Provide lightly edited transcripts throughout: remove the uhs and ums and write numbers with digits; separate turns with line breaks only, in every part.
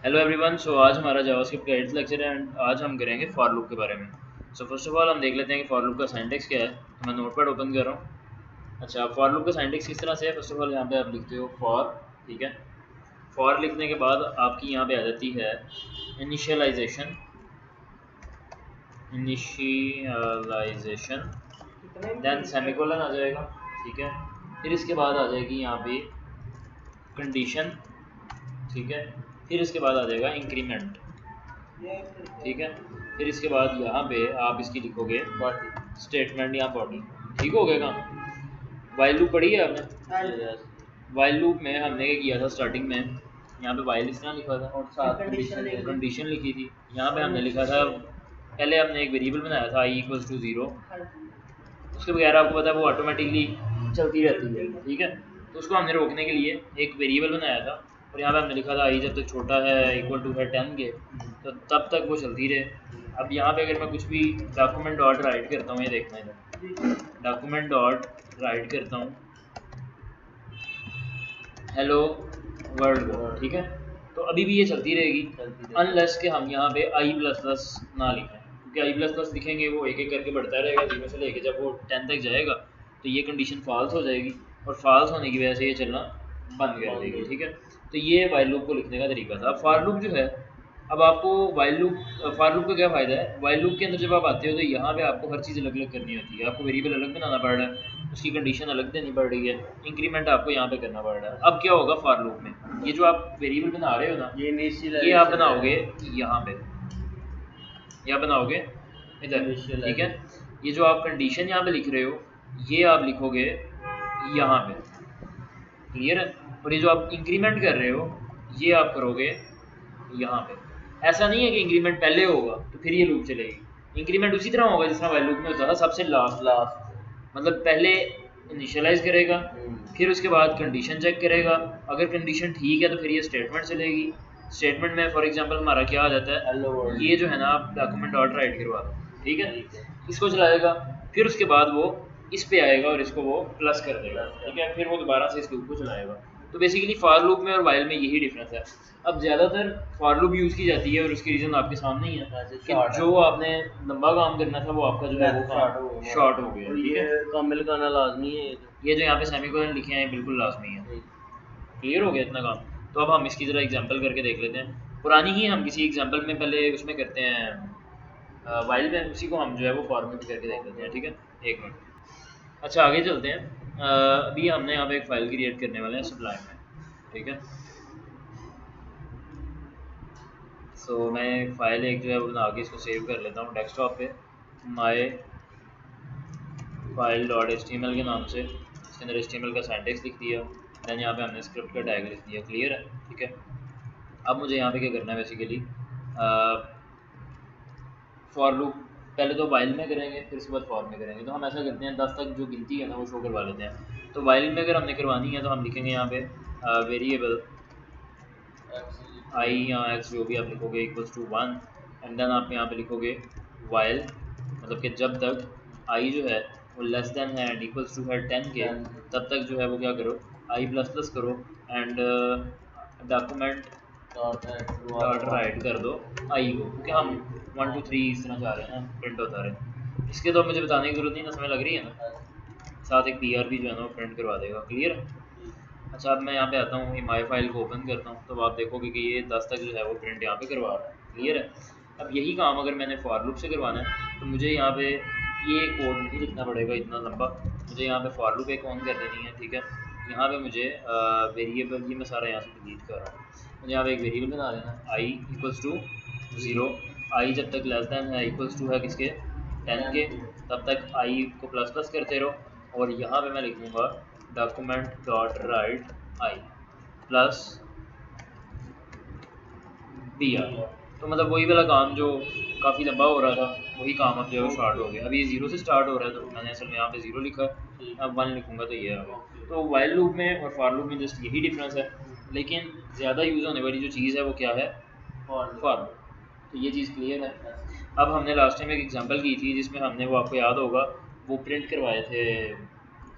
Hello everyone. सो आज हमारा JavaScript का 8th लेक्चर है एंड आज हम करेंगे फॉर लूप के बारे में। सो फर्स्ट ऑफ ऑल हम देख लेते हैं कि फॉर लूप का सिंटैक्स क्या है। तो मैं नोटपैड ओपन कर रहा हूँ। अच्छा, फॉर लूप का सिंटैक्स किस तरह से है? फर्स्ट ऑफ ऑल यहाँ पे आप लिखते हो फॉर, ठीक है। फॉर लिखने के बाद आपकी यहाँ पे आ जाती है इनिशियलाइजेशन, देन सेमीकोलन आ जाएगा, ठीक है। फिर इसके बाद आ जाएगी यहाँ पे कंडीशन, ठीक है। फिर इसके बाद आ जाएगा इंक्रीमेंट, ठीक है। फिर इसके बाद यहाँ पे आप इसकी लिखोगे स्टेटमेंट या बॉडी, ठीक हो गया काम। वाइल लूप पढ़ी है आपने? वाइल लूप में हमने क्या किया था स्टार्टिंग में, यहाँ पे वाइल इस तरह लिखा था और साथ कंडीशन लिखी थी। यहाँ पे हमने लिखा था, पहले हमने एक वेरिएबल बनाया था i = 0। उसके बगैर आपको पता है वो ऑटोमेटिकली चलती रहती है, ठीक है। तो उसको हमने रोकने के लिए एक वेरिएबल बनाया था और यहाँ पे हमने लिखा था i जब तक छोटा है = है 10 के, तो तब तक वो चलती रहे। अब यहाँ पे अगर मैं कुछ भी डॉक्यूमेंट डॉट राइट करता हूँ, ये देखना है, डॉक्यूमेंट डॉट राइट करता हूँ हेलो वर्ल्ड, ठीक है। तो अभी भी ये चलती रहेगी अनलेस के हम यहाँ पे i++ ना लिखें, क्योंकि i++ लिखेंगे वो एक एक करके बढ़ता रहेगा 0 से लेके जब वो 10 तक जाएगा तो ये कंडीशन फॉल्स हो जाएगी और फॉल्स होने की वजह से ये चलना बंद कर देगी, ठीक है। तो ये वाइल लूप को लिखने का तरीका था। अब फॉर लूप जो है, अब आपको वाइल लूप, फॉर लूप का क्या फ़ायदा है? वाइल लूप के अंदर जब आप आते हो तो यहाँ पे आपको हर चीज़ अलग अलग करनी होती है। आपको वेरिएबल अलग बनाना पड़ रहा है, उसकी कंडीशन अलग देनी पड़ रही है, इंक्रीमेंट आपको यहाँ पे करना पड़ रहा है। अब क्या होगा फॉर लूप में, ये जो आप वेरिएबल बना रहे हो ना, ये आप बनाओगे यहाँ पे, या बनाओगे इधर, ठीक है। ये जो आप कंडीशन यहाँ पे लिख रहे हो ये आप लिखोगे यहाँ पे, क्लियर है। और ये जो आप इंक्रीमेंट कर रहे हो ये आप करोगे यहाँ पे। ऐसा नहीं है कि इंक्रीमेंट पहले होगा तो फिर ये लूप चलेगी। इंक्रीमेंट उसी तरह होगा जिस तरह वाइल लूप में होता था, सबसे लास्ट मतलब पहले इनिशियलाइज करेगा, फिर उसके बाद कंडीशन चेक करेगा। अगर कंडीशन ठीक है तो फिर ये स्टेटमेंट चलेगी। स्टेटमेंट में फॉर एग्जांपल हमारा क्या आ जाता है, ये जो है ना आप डॉक्यूमेंट डॉट राइट करवा दो, ठीक है, इसको चलाएगा। फिर उसके बाद वो इस पे आएगा और इसको वो प्लस कर देगा, ठीक है। फिर वो दोबारा से इस लूप को चलाएगा। तो बेसिकली फॉर लूप में और वाइल में यही डिफरेंस है। अब ज़्यादातर फॉर लूप यूज़ की जाती है और उसकी रीज़न आपके सामने ही है कि जो आपने लंबा काम करना था वो आपका जो है वो काम शॉर्ट हो गया, ठीक है।
कामिल करना लाजमी है।
ये जो यहाँ पे सेमीकोलन लिखे हैं बिल्कुल लाजमी है। क्लियर हो गया इतना काम? तो अब हम इसकी ज़रा एग्जांपल करके देख लेते हैं। पुरानी ही हम किसी एग्जांपल में पहले उसमें करते हैं वाइल में, उसी को हम जो है वो फॉर में भी करके देख लेते हैं, ठीक है। एक मिनट। अच्छा आगे चलते हैं। अभी हमने यहाँ पे एक फ़ाइल क्रिएट करने वाले हैं सुब्लाइम में, ठीक है। सो मैं एक फ़ाइल एक जो है वो बना के इसको सेव कर लेता हूँ डेस्कटॉप पे माई फाइल .html के नाम से। इसके अंदर HTML का सिंटैक्स लिख दिया, दैन यहाँ पे हमने स्क्रिप्ट का टैग लिख दिया, क्लियर है, ठीक है। अब मुझे यहाँ पे क्या करना है बेसिकली, फॉर लूप पहले तो वाइल में करेंगे फिर उसके बाद फॉर में करेंगे। तो हम ऐसा करते हैं 10 तक जो गिनती है ना वो शो करवा लेते हैं। तो वाइल में अगर हमने करवानी है तो हम लिखेंगे यहाँ पे वेरिएबल i या x जो भी आप लिखोगे = 1 एंड देन आप यहाँ पे लिखोगे वाइल, मतलब कि जब तक i जो है वो लेस देन है एंड इक्वल्स टू है 10 के, तब तक जो है वो क्या करो i++ करो एंड डॉक्यूमेंट डॉट राइट कर दो आई को, क्योंकि हम 1 2 3 इस तरह जा रहे हैं ना, प्रिंट होता रहे। इसके तो मुझे बताने की जरूरत नहीं ना, समय लग रही है ना। साथ एक PRP जो है ना वो प्रिंट करवा देगा, क्लियर है। अच्छा अब मैं यहाँ पे आता हूँ, माई फाइल को ओपन करता हूँ तो आप देखोगे कि ये 10 तक जो है वो प्रिंट यहाँ पे करवा रहा है, क्लियर है। अब यही काम अगर मैंने फॉर लूप से करवाना है तो मुझे यहाँ पे ये कोड नहीं लिखना पड़ेगा इतना लंबा। मुझे यहाँ पे फॉर लूप एक ऑन कर देनी है, ठीक है। यहाँ पे मुझे वेरिएबल, ये मैं सारा यहाँ से डिलीट कर रहा हूँ। मुझे यहाँ पे एक वेरिएबल बना देना i = 0। i जब तक लेस देन है इक्वल्स टू है किसके 10 के, तब तक i को ++ करते रहो। और यहाँ पे मैं लिख दूँगा document dot right I plus BR। तो मतलब वही वाला काम जो काफ़ी लंबा हो रहा था वही काम अब जो है शॉर्ट हो गया। अभी ये 0 से स्टार्ट हो रहा है तो मैंने असल में यहाँ पे 0 लिखा है, अब 1 लिखूँगा तो ये आ गया। तो वाइल लूप में और फॉर लूप में जस्ट यही डिफरेंस है, लेकिन ज़्यादा यूज़ होने वाली जो चीज़ है वो क्या है, फॉर लूप। तो ये चीज़ क्लियर है। अब हमने लास्ट टाइम एक एग्जांपल की थी जिसमें हमने वो आपको याद होगा वो प्रिंट करवाए थे,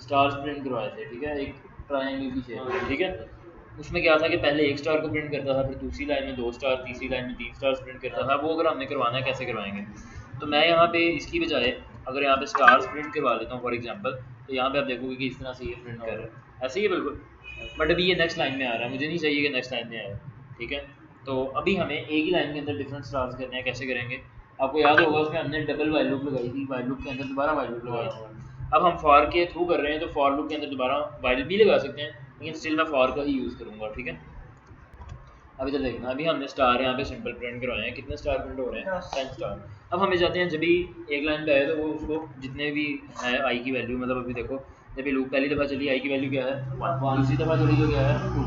स्टार्स प्रिंट करवाए थे, ठीक है, एक ट्रायंगल की शेप में, ठीक है। उसमें क्या था कि पहले एक स्टार को प्रिंट करता था, फिर दूसरी लाइन में 2 स्टार, तीसरी लाइन में 3 स्टार प्रिंट करता था। वो अगर हमने करवाना है कैसे करवाएंगे? तो मैं यहाँ पे इसकी बजाय अगर यहाँ पे स्टार्स प्रिंट करवा लेता हूँ फॉर एग्जांपल, तो यहाँ पे आप देखोगे कि इस तरह से ये प्रिंट कर रहा है, ऐसे ही है बिल्कुल। बट अभी ये नेक्स्ट लाइन में आ रहा है, मुझे नहीं चाहिए कि नेक्स्ट लाइन में आए, ठीक है। तो अभी हमें एक ही लाइन के अंदर डिफरेंट स्टार्स करने हैं, कैसे करेंगे? आपको याद होगा उसमें हमने डबल वाइल लूप लगाई थी, वाइल लूप के अंदर दोबारा वाइल लूप लगाई थी। अब हम फॉर के थ्रू कर रहे हैं, तो फॉर लूप के अंदर दोबारा वाइल भी लगा सकते हैं, लेकिन स्टिल मैं फॉर का ही यूज़ करूँगा, ठीक है। अभी तो देखना, अभी हमने स्टार यहाँ पे सिंपल प्रिंट करवाए हैं, कितने स्टार प्रिंट हो रहे हैं? 10 स्टार। अब हमें जाते हैं, जब भी एक लाइन पे आए तो वो उसको जितने भी है आई की वैल्यू, मतलब अभी देखो जब ये लूप पहली दफ़ा चली आई की वैल्यू क्या है 1, दूसरी दफ़ा चली तो क्या है 2,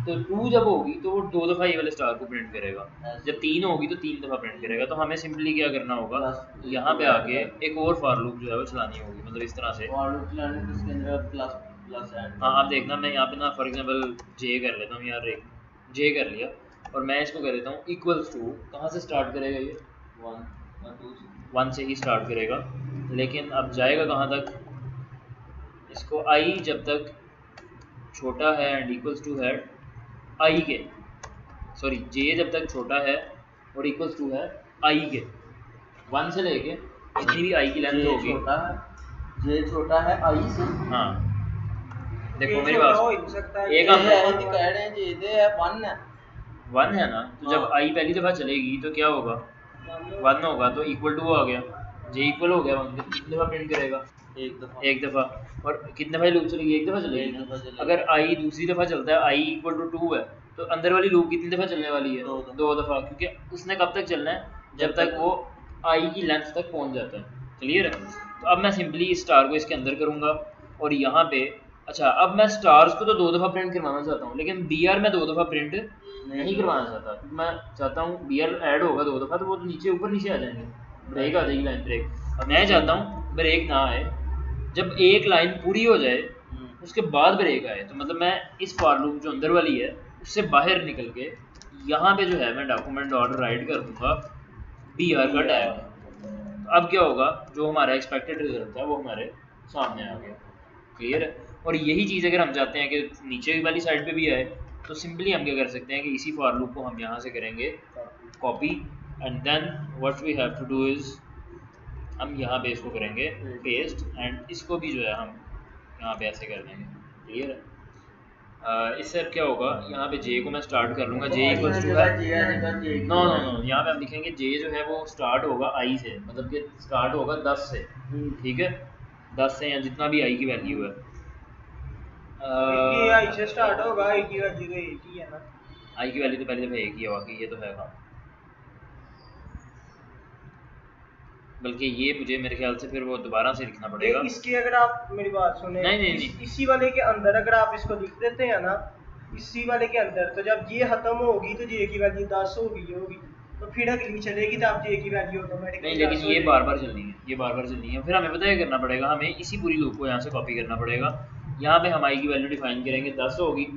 तो 2 जब होगी तो वो 2 दफ़ा ये वाले स्टार को प्रिंट करेगा, जब 3 होगी तो 3 दफ़ा प्रिंट करेगा। तो हमें सिंपली क्या करना होगा, यहाँ पे आके एक और फॉर लूप जो है वो चलानी होगी, मतलब इस तरह से। हाँ आप देखना, मैं यहाँ पे ना फॉर एग्जाम्पल जे कर लेता हूँ यार, एक जे कर लिया और मैं इसको कर देता हूँ इक्वल्स टू, कहाँ से स्टार्ट करेगा ये 1 से ही स्टार्ट करेगा, लेकिन अब जाएगा कहाँ तक? इसको आई जब तक छोटा है एंड इक्वल्स टू है आई के, सॉरी जे जब तक छोटा है और इक्वल्स टू है आई के, 1 से लेके जितनी भी आई की लेंथ होगी,
जे छोटा है आई से।
हाँ देखो मेरी बात, एक हम
कह रहे हैं जे दे है
1 है ना, तो जब आई पहली दफ़ा चलेगी तो क्या होगा 1 होगा, तो इक्वल टू आ गया, जे इक्वल हो गया 1 के, कितनी दफ़ा प्रिंट करेगा? एक दफ़ा। और कितने दफ़ा लूप चलेगी? एक दफ़ा चलेगी। अगर आई दूसरी दफ़ा चलता है, आई इक्वल टू 2 है, तो अंदर वाली लूप कितनी दफ़ा चलने वाली है? 2 दफ़ा, क्योंकि उसने कब तक चलना है? जब तक वो आई की लेंथ तक पहुंच जाता है। क्लियर है? तो अब मैं सिंपली इस स्टार को इसके अंदर करूँगा और यहाँ पे, अच्छा अब मैं स्टार्स को तो 2 दफ़ा प्रिंट करवाना चाहता हूँ, लेकिन बी आर मैं 2 दफ़ा प्रिंट नहीं करवाना चाहता, क्योंकि मैं चाहता हूँ बी आर ऐड होगा 2 दफ़ा तो वो तो नीचे ऊपर नीचे आ जाएंगे, ब्रेक आ जाएगी, लाइन ब्रेक। और मैं चाहता हूँ ब्रेक ना आए, जब एक लाइन पूरी हो जाए उसके बाद ब्रेक आए, तो मतलब मैं इस फॉर लूप जो अंदर वाली है उससे बाहर निकल के यहाँ पे जो है मैं डॉक्यूमेंट डॉट राइट कर दूंगा बी आर का टैग। तो अब क्या होगा, जो हमारा एक्सपेक्टेड रिजल्ट है वो हमारे सामने आ गया। क्लियर है? और यही चीज़ अगर हम चाहते हैं कि नीचे वाली साइड पे भी आए, तो सिंपली हम क्या कर सकते हैं कि इसी फॉर लूप को हम यहाँ से करेंगे copy, and then what we have to do is हम यहाँ पे इसको करेंगे पेस्ट, एंड इसको भी जो है हम यहाँ पे ऐसे कर देंगे। क्लियर है? इससे अब क्या होगा, यहाँ पे जे को मैं स्टार्ट कर लूँगा, जे इक्वल्स टू है नो नो नो, यहाँ पे हम लिखेंगे जे जो है वो स्टार्ट होगा आई से, मतलब कि स्टार्ट होगा 10 से, ठीक है 10 से या जितना भी आई की वैल्यू है,
आई से स्टार्ट होगा, आई की वैल्यू तो एक ही है ना,
आई की वैल्यू तो पहले दफ़ा एक ही है, वाकई ये तो है, बल्कि ये मुझे मेरे ख्याल से फिर वो दोबारा से लिखना पड़ेगा।
इसकी अगर आप मेरी बात सुने,
नहीं।
इसी वाले के अंदर अगर आप इसको लिख देते हैं ना, इसी वाले के अंदर, तो जब ये खत्म होगी तो जे की वैल्यू 10 होगी, तो फिर अगली चलेगी तो आप जे की वैल्यू ऑटोमेटिकली
नहीं, लेकिन ये बार बार चलनी है, ये बार बार चलनी है। फिर हमें पता है करना पड़ेगा, हमें इसी पूरी लूप को यहाँ से कॉपी करना पड़ेगा। यहाँ पे हम आई की वैल्यू डिफाइन करेंगे 10 होगी,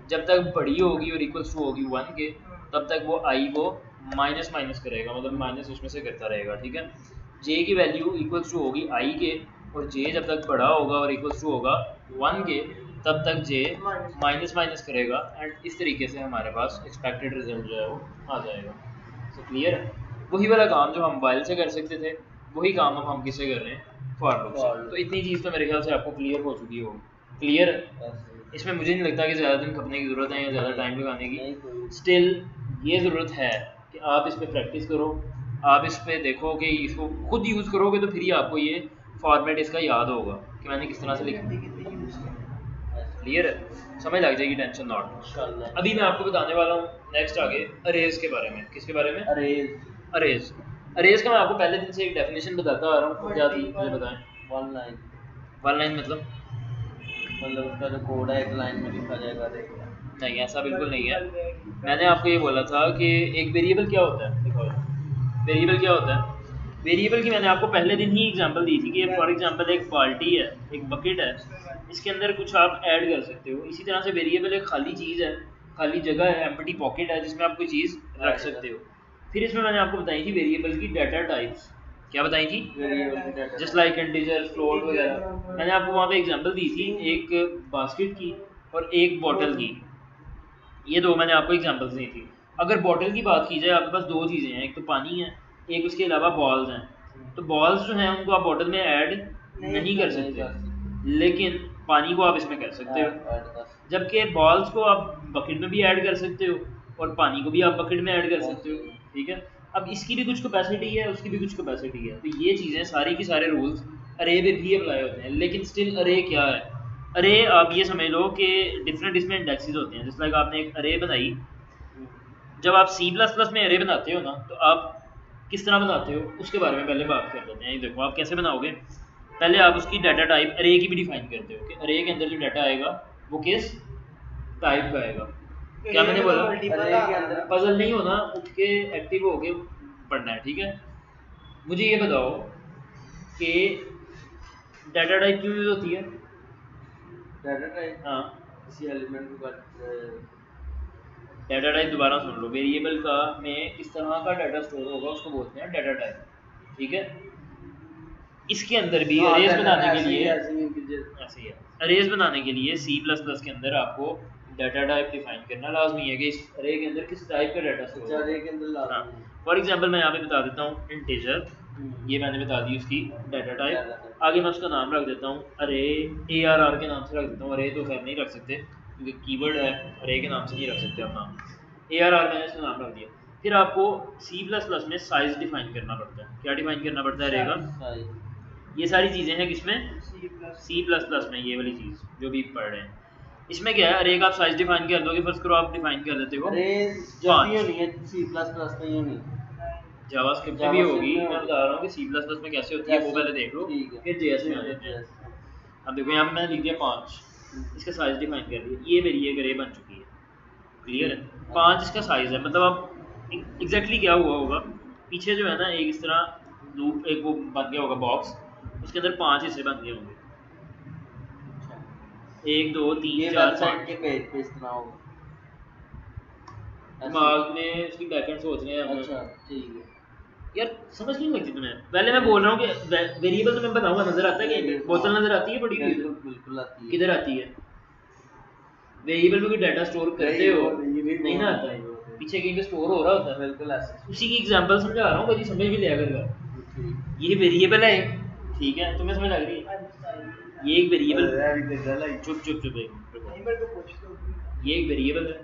जब तक बड़ी होगी और इक्वल्स टू होगी 1 के, तब तक वो आई को माइनस करेगा, मतलब माइनस उसमें से करता रहेगा, ठीक है। जे की वैल्यू इक्वल्स टू होगी आई के, और जे जब तक बड़ा होगा और इक्वल्स टू होगा 1 के, तब तक जे माइनस करेगा, एंड इस तरीके से हमारे पास एक्सपेक्टेड रिजल्ट जो है वो आ जाएगा। तो क्लियर है? वही वाला काम जो हम मोबाइल से कर सकते थे, वही काम अब हम किससे कर रहे हैं, फॉर लूप से। तो इतनी चीज़ तो मेरे ख्याल से आपको क्लियर हो चुकी होगी। क्लियर है? इसमें मुझे नहीं लगता कि ज़्यादा दिन खपने की ज़रूरत है या ज़्यादा टाइम लगाने की। स्टिल ये ज़रूरत है कि आप इस पर प्रैक्टिस करो, आप इस पर देखो कि इसको खुद यूज़ करोगे तो फिर ही आपको ये फॉर्मेट इसका याद होगा कि मैंने किस तरह से लिखा। क्लियर है? समझ लग जाएगी, टेंशन नॉट। अभी मैं आपको बताने वाला हूँ नेक्स्ट आगे अरेज के बारे में। किसके बारे में? अरेज का मैं आपको पहले दिन से एक डेफिनेशन बताता आ रहा हूँ, क्या थी मुझे बताएं। वन लाइन मतलब
उसका जो कोड है एक लाइन में लिखा जाएगा।
नहीं, ऐसा बिल्कुल नहीं है। मैंने आपको ये बोला था कि एक वेरिएबल क्या होता है, देखो वेरिएबल क्या होता है। वेरिएबल की मैंने आपको पहले दिन ही एग्जांपल दी थी कि फॉर एग्जांपल एक बाल्टी है, एक बकेट है, इसके अंदर कुछ आप ऐड कर सकते हो। इसी तरह से वेरिएबल एक खाली चीज़ है, खाली जगह है, एम्प्टी पॉकेट है जिसमें आप कोई चीज़ रख सकते हो। फिर इसमें मैंने आपको बताई थी वेरिएबल की डाटा टाइप्स। क्या बताई थी? जस्ट लाइक इंटीजर, फ्लोट वगैरह। मैंने आपको वहाँ पे एग्जांपल दी थी एक बास्केट की और एक बॉटल की। ये दो मैंने आपको एग्जांपल्स दी थी। अगर बॉटल की बात की जाए, आपके पास दो चीज़ें हैं, एक तो पानी है, एक उसके अलावा बॉल्स हैं। तो बॉल्स जो हैं उनको आप बॉटल में ऐड नहीं कर सकते, लेकिन पानी को आप इसमें कर सकते हो।
ऐड कर
जबकि बॉल्स को आप बकेट में भी ऐड कर सकते हो और पानी को भी आप बकेट में ऐड कर सकते हो, ठीक है। अब इसकी भी कुछ कैपेसिटी है, उसकी भी कुछ कैपेसिटी है, तो ये चीज़ें सारी की सारे रूल्स अरे पे भी अप्लाई होते हैं। लेकिन स्टिल अरे क्या है? अरे आप ये समझ लो कि डिफरेंट इसमें इंडेक्सेस होते हैं। जैसे लाइक आपने एक अरे बनाई, जब आप C++ में अरे बनाते हो ना, तो आप किस तरह बनाते हो उसके बारे में पहले बात कर लेते हैं। ये देखो आप कैसे बनाओगे। पहले आप उसकी डाटा टाइप अरे की भी डिफाइन करते हो कि अरे के अंदर जो डाटा आएगा वो किस टाइप का आएगा। क्या मैंने बोला?
अरे के अंदर
पजल नहीं होना, उठ के एक्टिव होके पढ़ना है, ठीक है। मुझे ये बताओ कि डाटा टाइप क्यों यूज होती है?
डाटा टाइप
हाँ,
किसी एलिमेंट को
डाटा टाइप दोबारा सुन लो। वेरिएबल का में किस तरह का डाटा स्टोर होगा उसको बोलते हैं डाटा टाइप, ठीक है। इसके अंदर भी अरेज बनाने के लिए ऐसे ही है। अरेज बनाने के लिए C++ के अंदर आपको डाटा टाइप डिफाइन करना लाजमी है कि इस अरे के अंदर किस टाइप का डाटा स्टोर होगा।
अरे के अंदर
हाँ,
लाजमी है।
फॉर एग्जांपल मैं यहाँ पे बता देता हूँ इंटीजर, ये मैंने बता दी उसकी डाटा टाइप। आगे मैं उसका नाम रख देता हूँ अरे, ARR के नाम से रख देता हूँ। अरे तो खैर नहीं रख सकते क्योंकि कीवर्ड है, अरे के नाम से नहीं रख सकते आप नाम। ARR मैंने इसका नाम रख दिया। फिर आपको C++ में साइज डिफाइन करना पड़ता है। क्या डिफाइन करना पड़ता है अरे का? ये सारी चीज़ें हैं किसमें? C++ में। ये वाली चीज़ जो भी पढ़ रहे हैं, इसमें क्या है, अरे का आप साइज डिफाइन कर दोगे। फर्स्ट करो आप डिफाइन कर देते हो
अरे जब भी होनी है C++ में ही होनी
जावास्क्रिप्ट में भी होगी। मैं बता रहा हूँ कि C++ में कैसे होती है वो पहले देख लो, फिर JS में आ जाते हैं। अब देखो यहाँ पे मैंने लिख दिया 5, इसका साइज डिफाइन कर दिया। ये मेरी एक अरे बन चुकी है, क्लियर है। 5 इसका साइज है, मतलब अब एग्जैक्टली क्या हुआ होगा, पीछे जो है ना एक इस तरह लूप, एक वो बन गया होगा बॉक्स, उसके अंदर 5 हिस्से बन गए होंगे, 1 2 3 4 5
के पेज पे इस तरह होगा।
दिमाग में इसकी बैकएंड सोच रहे हैं हम।
अच्छा ठीक है
यार समझ नहीं लगती तुम्हें? पहले मैं बोल रहा हूँ कि वेरिएबल तुम्हें बताऊंगा, नजर आता है कहीं? बोतल नजर आती है बड़ी हुई?
बिल्कुल आती है।
किधर आती है? वेरिएबल में कोई डाटा स्टोर करते हो नहीं ना आता है, पीछे कहीं पे स्टोर हो रहा होता है।
बिल्कुल ऐसे।
उसी की एग्जांपल समझा रहा हूँ, कभी समझ भी लिया करेगा। ये वेरिएबल है, ठीक है, तुम्हें समझ लग रही है? ये एक वेरिएबल, चुप चुप चुप ये एक वेरिएबल है।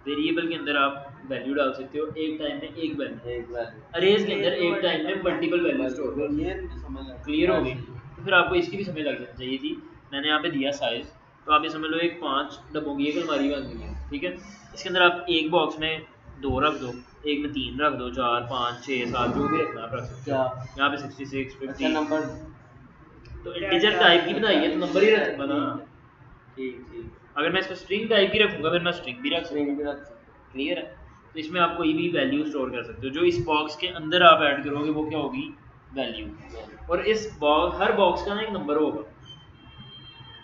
वेरिएबल के अंदर आप वैल्यू डाल सकते हो, एक टाइम में एक वैल्यू। अरेज के अंदर एक टाइम में मल्टीपल वैल्यू स्टोर कर सकते हो। क्लियर हो गई? तो फिर आपको इसकी भी समझ लग जानी चाहिए थी। मैंने यहाँ पे दिया साइज, तो आप ये समझ लो एक 5 डब्बों की एक अलमारी बन गई है, ठीक है। इसके अंदर आप एक बॉक्स में 2 रख दो, एक में 3 रख दो, 4 5 6 7 जो भी रखना आप रख सकते हो। यहाँ पे 66 50
नंबर
तो इंटीजर टाइप की बनाई है तो नंबर ही रखूंगा ना।
ठीक
अगर मैं इसको स्ट्रिंग टाइप की रखूंगा फिर मैं स्ट्रिंग भी रख सकता हूँ, क्लियर है। तो इसमें आप कोई भी वैल्यू स्टोर कर सकते हो, जो इस बॉक्स के अंदर आप ऐड करोगे वो क्या होगी? वैल्यू। और इस बॉक्स, हर बॉक्स का ना एक नंबर होगा।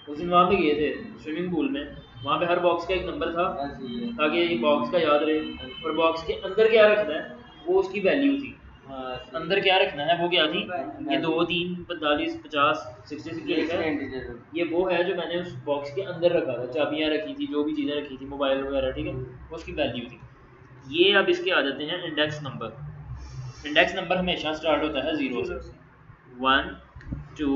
उस दिन वहाँ पे गए थे स्विमिंग पूल में, वहाँ पे हर बॉक्स का एक नंबर था ताकि ये बॉक्स का याद रहे। और बॉक्स के अंदर क्या रखना है वो उसकी वैल्यू थी। अंदर क्या रखना है वो क्या थी? ये 2 3 45 50 66 लिखा है, ये वो है जो मैंने उस बॉक्स के अंदर रखा था। चाबियाँ रखी थी, जो भी चीज़ें रखी थी, मोबाइल वगैरह, ठीक है, वो उसकी वैल्यू थी। ये अब इसके आ जाते हैं इंडेक्स नंबर। इंडेक्स नंबर हमेशा स्टार्ट होता है 0 से। 1 2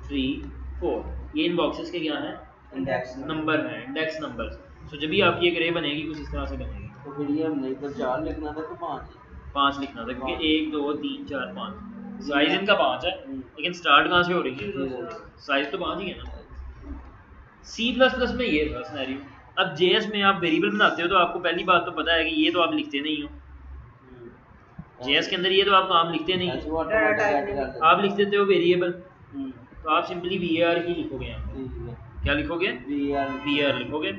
3 4, ये इन बॉक्सेस के क्या है?
इंडेक्स
नंबर है, इंडेक्स नंबर। सो जब भी आपकी एक अरे बनेगी कुछ इस तरह से बनेगी।
तो फिर ये हमने तो 4 लिखना था तो
5 लिखना था क्योंकि 1 2 3 4 5 साइज इनका 5 है, लेकिन स्टार्ट कहाँ से हो रही है? साइज तो 5 ही है ना। C++ में ये था सिनेरियो। अब JS में आप वेरिएबल बनाते हो तो आपको पहली बात तो पता है कि ये तो आप लिखते नहीं हो। JS के अंदर ये तो आप काम लिखते नहीं, आप लिख देते हो वेरिएबल। तो आप सिंपली var ही लिखोगे यहाँ। क्या लिखोगे? var लिखोगे।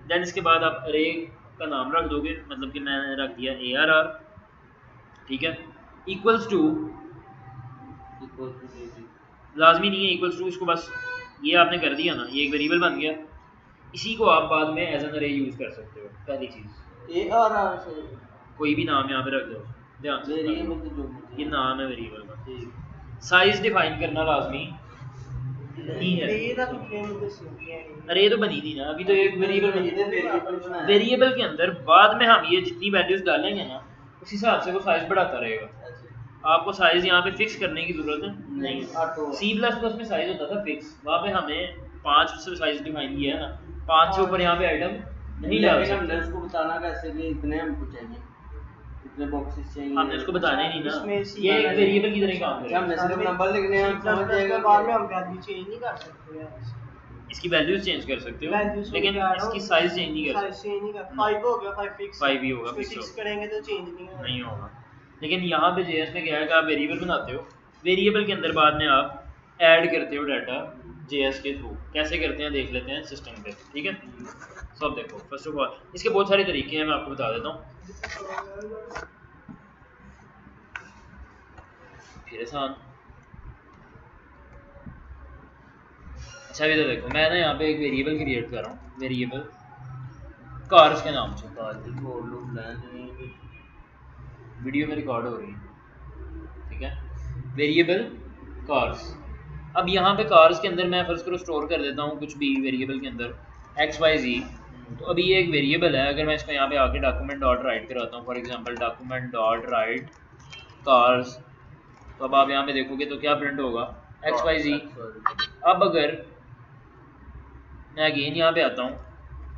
देन इसके बाद आप अरे का नाम रख दोगे, मतलब कि मैंने रख दिया ARR, ठीक है। इक्वल्स टू, लाजमी नहीं है इक्वल्स टू, इसको बस ये आपने कर दिया ना, ये एक वेरिएबल बन गया। इसी को आप बाद में एज एन अरे यूज कर सकते हो। पहली चीज कोई भी नाम यहाँ पे रख दो, ध्यान से, ये नाम है वेरिएबल का। साइज डिफाइन करना लाजमी नहीं है।
ये ना कितने मुझे सीखी है
अरे ये तो बनी थी ना, अभी तो एक वेरिएबल बनी थी।
वेरिएबल बनाया
वेरिएबल के अंदर बाद में हम ये जितनी वैल्यूज डालेंगे ना उस हिसाब से वो साइज बढ़ाता रहेगा। आपको साइज यहाँ पे फिक्स करने की जरूरत नहीं है।
ऑटो
सी प्लस प्लस में साइज होता था फिक्स, वहाँ पे हमें 5 से साइज डिफाइन किया है ना, 5 से ऊपर यहाँ पे आइटम नहीं डाल
लेकिन हमने
सकते।
उसको बताना कैसे कि इतने हमको चाहिए, इतने बॉक्सेस चाहिए।
हमने उसको बताना ही नहीं
इसमें
ना,
C
ये एक
वाला
वेरिएबल की तरह काम
अच्छा, हमने
करेगा।
सिर्फ नंबर लिखने हैं, हम समझ जाएगा
बाद में हम वैल्यू चेंज नहीं कर सकते हैं।
इसकी वैल्यूज चेंज कर सकते हो
वैल्यूज
लेकिन इसकी साइज चेंज नहीं कर
साइज
सकते।
चेंज नहीं कर 5 हो गया 5 फिक्स
5 ही होगा, fix
6
होगा।
करेंगे तो चेंज नहीं होगा।
नहीं होगा। लेकिन यहाँ पे जेएस में क्या है कि आप वेरिएबल बनाते हो, वेरिएबल के अंदर बाद में आप ऐड करते हो डाटा जेएस के थ्रू। कैसे करते हैं देख लेते हैं सिस्टम पे, ठीक है। सब देखो, फर्स्ट ऑफ ऑल इसके बहुत सारे तरीके हैं, मैं आपको बता देता हूँ। फिर आसान, अच्छा भी तो देखो, मैं ना यहाँ पे एक वेरिएबल क्रिएट कर रहा हूँ, वेरिएबल कार्स के नाम से। वीडियो में रिकॉर्ड हो रही है, ठीक है। वेरिएबल कार्स, अब यहाँ पे कार्स के अंदर मैं फर्स्ट करो स्टोर कर देता हूँ कुछ भी वेरिएबल के अंदर XYZ। तो अभी ये एक वेरिएबल है, अगर मैं इसको यहाँ पे आके डॉक्यूमेंट डॉट राइट कराता हूँ, for example document dot right cars, तो अब आप यहाँ पे देखोगे तो क्या प्रिंट होगा, XYZ। अब अगर मैं अगेन यहाँ पे आता हूँ,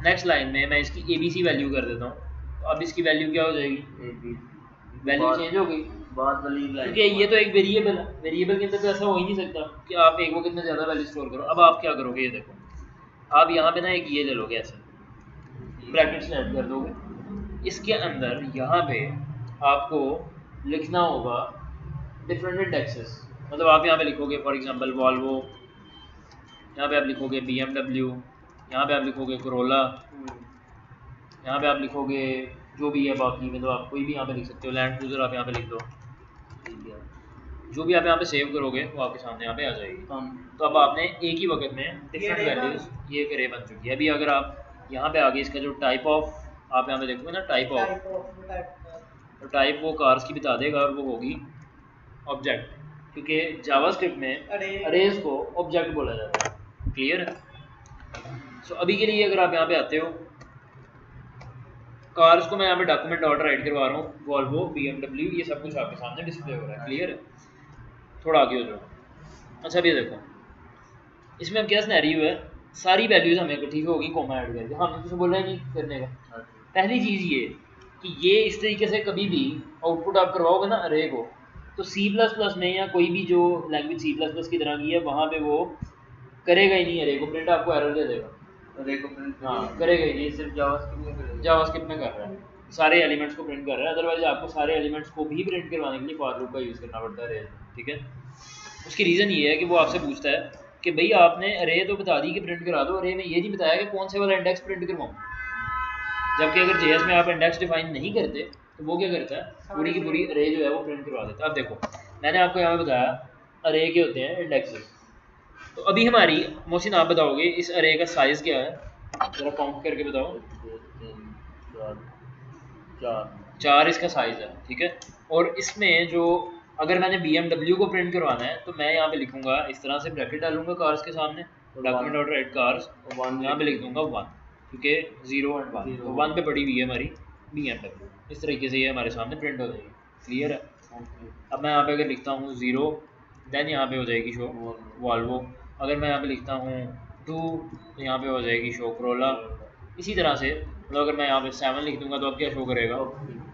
नेक्स्ट लाइन में मैं इसकी ABC वैल्यू कर देता हूँ, तो अब इसकी वैल्यू क्या हो जाएगी, वैल्यू चेंज हो गई,
बात वाली लाइन,
क्योंकि ये तो एक वेरिएबल है। वेरिएबल के अंदर तो ऐसा हो ही नहीं सकता कि आप एक वक्त में ज़्यादा वैल्यू स्टोर करो। अब आप क्या करोगे, ये देखो, आप यहाँ पे ना एक ये ले लोगे, ऐसे ब्रैकेट्स ऐड कर दोगे, इसके अंदर यहाँ पे आपको लिखना होगा डिफरेंट इंडेक्सेस। मतलब आप यहाँ पे लिखोगे फॉर एग्जांपल वॉल्वो, यहाँ पे आप लिखोगे BMW, यहाँ पे आप लिखोगे कोरोला, यहाँ पे आप लिखोगे जो भी है बाकी, मतलब आप कोई भी यहाँ पे लिख सकते हो, लैंड क्रूजर आप यहाँ पे लिख दो, जो भी आप यहाँ पे सेव करोगे वो आपके सामने यहाँ पे आ जाएगी। तो अब आपने एक ही वक्त में डिफरेंट वैल्यूज, ये एक अरे बन चुकी है। अभी अगर आप यहाँ पे आगे इसका जो टाइप ऑफ आप यहाँ पे देखोगे ना, टाइप ऑफ, तो टाइप वो कार्स की बता देगा और वो होगी ऑब्जेक्ट, क्योंकि जावास्क्रिप्ट में अरेज को ऑब्जेक्ट बोला जाता है। क्लियर है? सो अभी के लिए अगर आप यहाँ पे आते हो, कार्स को मैं यहाँ पे डॉक्यूमेंट डॉट राइट करवा रहा हूँ, वॉल्वो BMW, ये सब कुछ आपके सामने डिस्प्ले हो रहा है। क्लियर है? थोड़ा आगे हो जाओ। अच्छा अभी देखो, इसमें अब क्या सिनेरियो है, सारी वैल्यूज हमें इकट्ठी होगी कोमा ऐड करके, हमने तो बोला ही नहीं करने का। पहली चीज़ ये कि ये इस तरीके से कभी भी आउटपुट आप करवाओगे ना अरे को, तो C++ में या कोई भी जो लैंग्वेज C++ की तरह की है वहाँ पे वो करेगा ही नहीं, अरे को प्रिंट आपको एरर दे देगा।
अरे को प्रिंट
हाँ करेगा ही नहीं,
सिर्फ जावास्क्रिप्ट में करेगा,
जावास्क्रिप्ट में कर रहा है, सारे एलिमेंट्स को प्रिंट कर रहा है। अदरवाइज आपको सारे एलिमेंट्स को भी प्रिंट करवाने के लिए फॉर लूप का यूज़ करना पड़ता है अरे, ठीक है। उसकी रीज़न ये है कि वो आपसे पूछता है कि भाई आपने अरे तो बता दी कि प्रिंट करा दो, अरे में ये नहीं बताया कि कौन से वाला इंडेक्स प्रिंट करवाऊँ। जबकि अगर JS में आप इंडेक्स डिफाइन नहीं करते तो वो क्या करता है, पूरी की पूरी अरे जो है वो प्रिंट करवा देता है। अब देखो मैंने आपको यहाँ पे बताया अरे के होते हैं इंडेक्सेस, तो अभी हमारी मोहसिन आप बताओगे इस अरे का साइज़ क्या है, ज़रा काउंट करके बताओ। 4 इसका साइज़ है, ठीक है। और इसमें जो अगर मैंने BMW को प्रिंट करवाना है तो मैं यहाँ पे लिखूंगा इस तरह से, ब्रैकेट डालूंगा कार्स के सामने, डॉक्यूमेंट डॉट राइट कार्स, यहाँ पे लिख दूंगा 1, क्योंकि 0 और 1, तो 1 पे पड़ी हुई है हमारी BMW। इस तरीके से ये हमारे सामने प्रिंट हो जाएगी। क्लियर है? अब मैं यहाँ पे अगर लिखता हूँ 0, देन यहाँ पे हो जाएगी शो वॉल्वो। अगर मैं यहाँ पे लिखता हूँ 2 तो यहाँ पे हो जाएगी शो कोरोला। इसी तरह से मतलब अगर मैं यहाँ पे 7 लिख दूंगा तो अब क्या शो करेगा,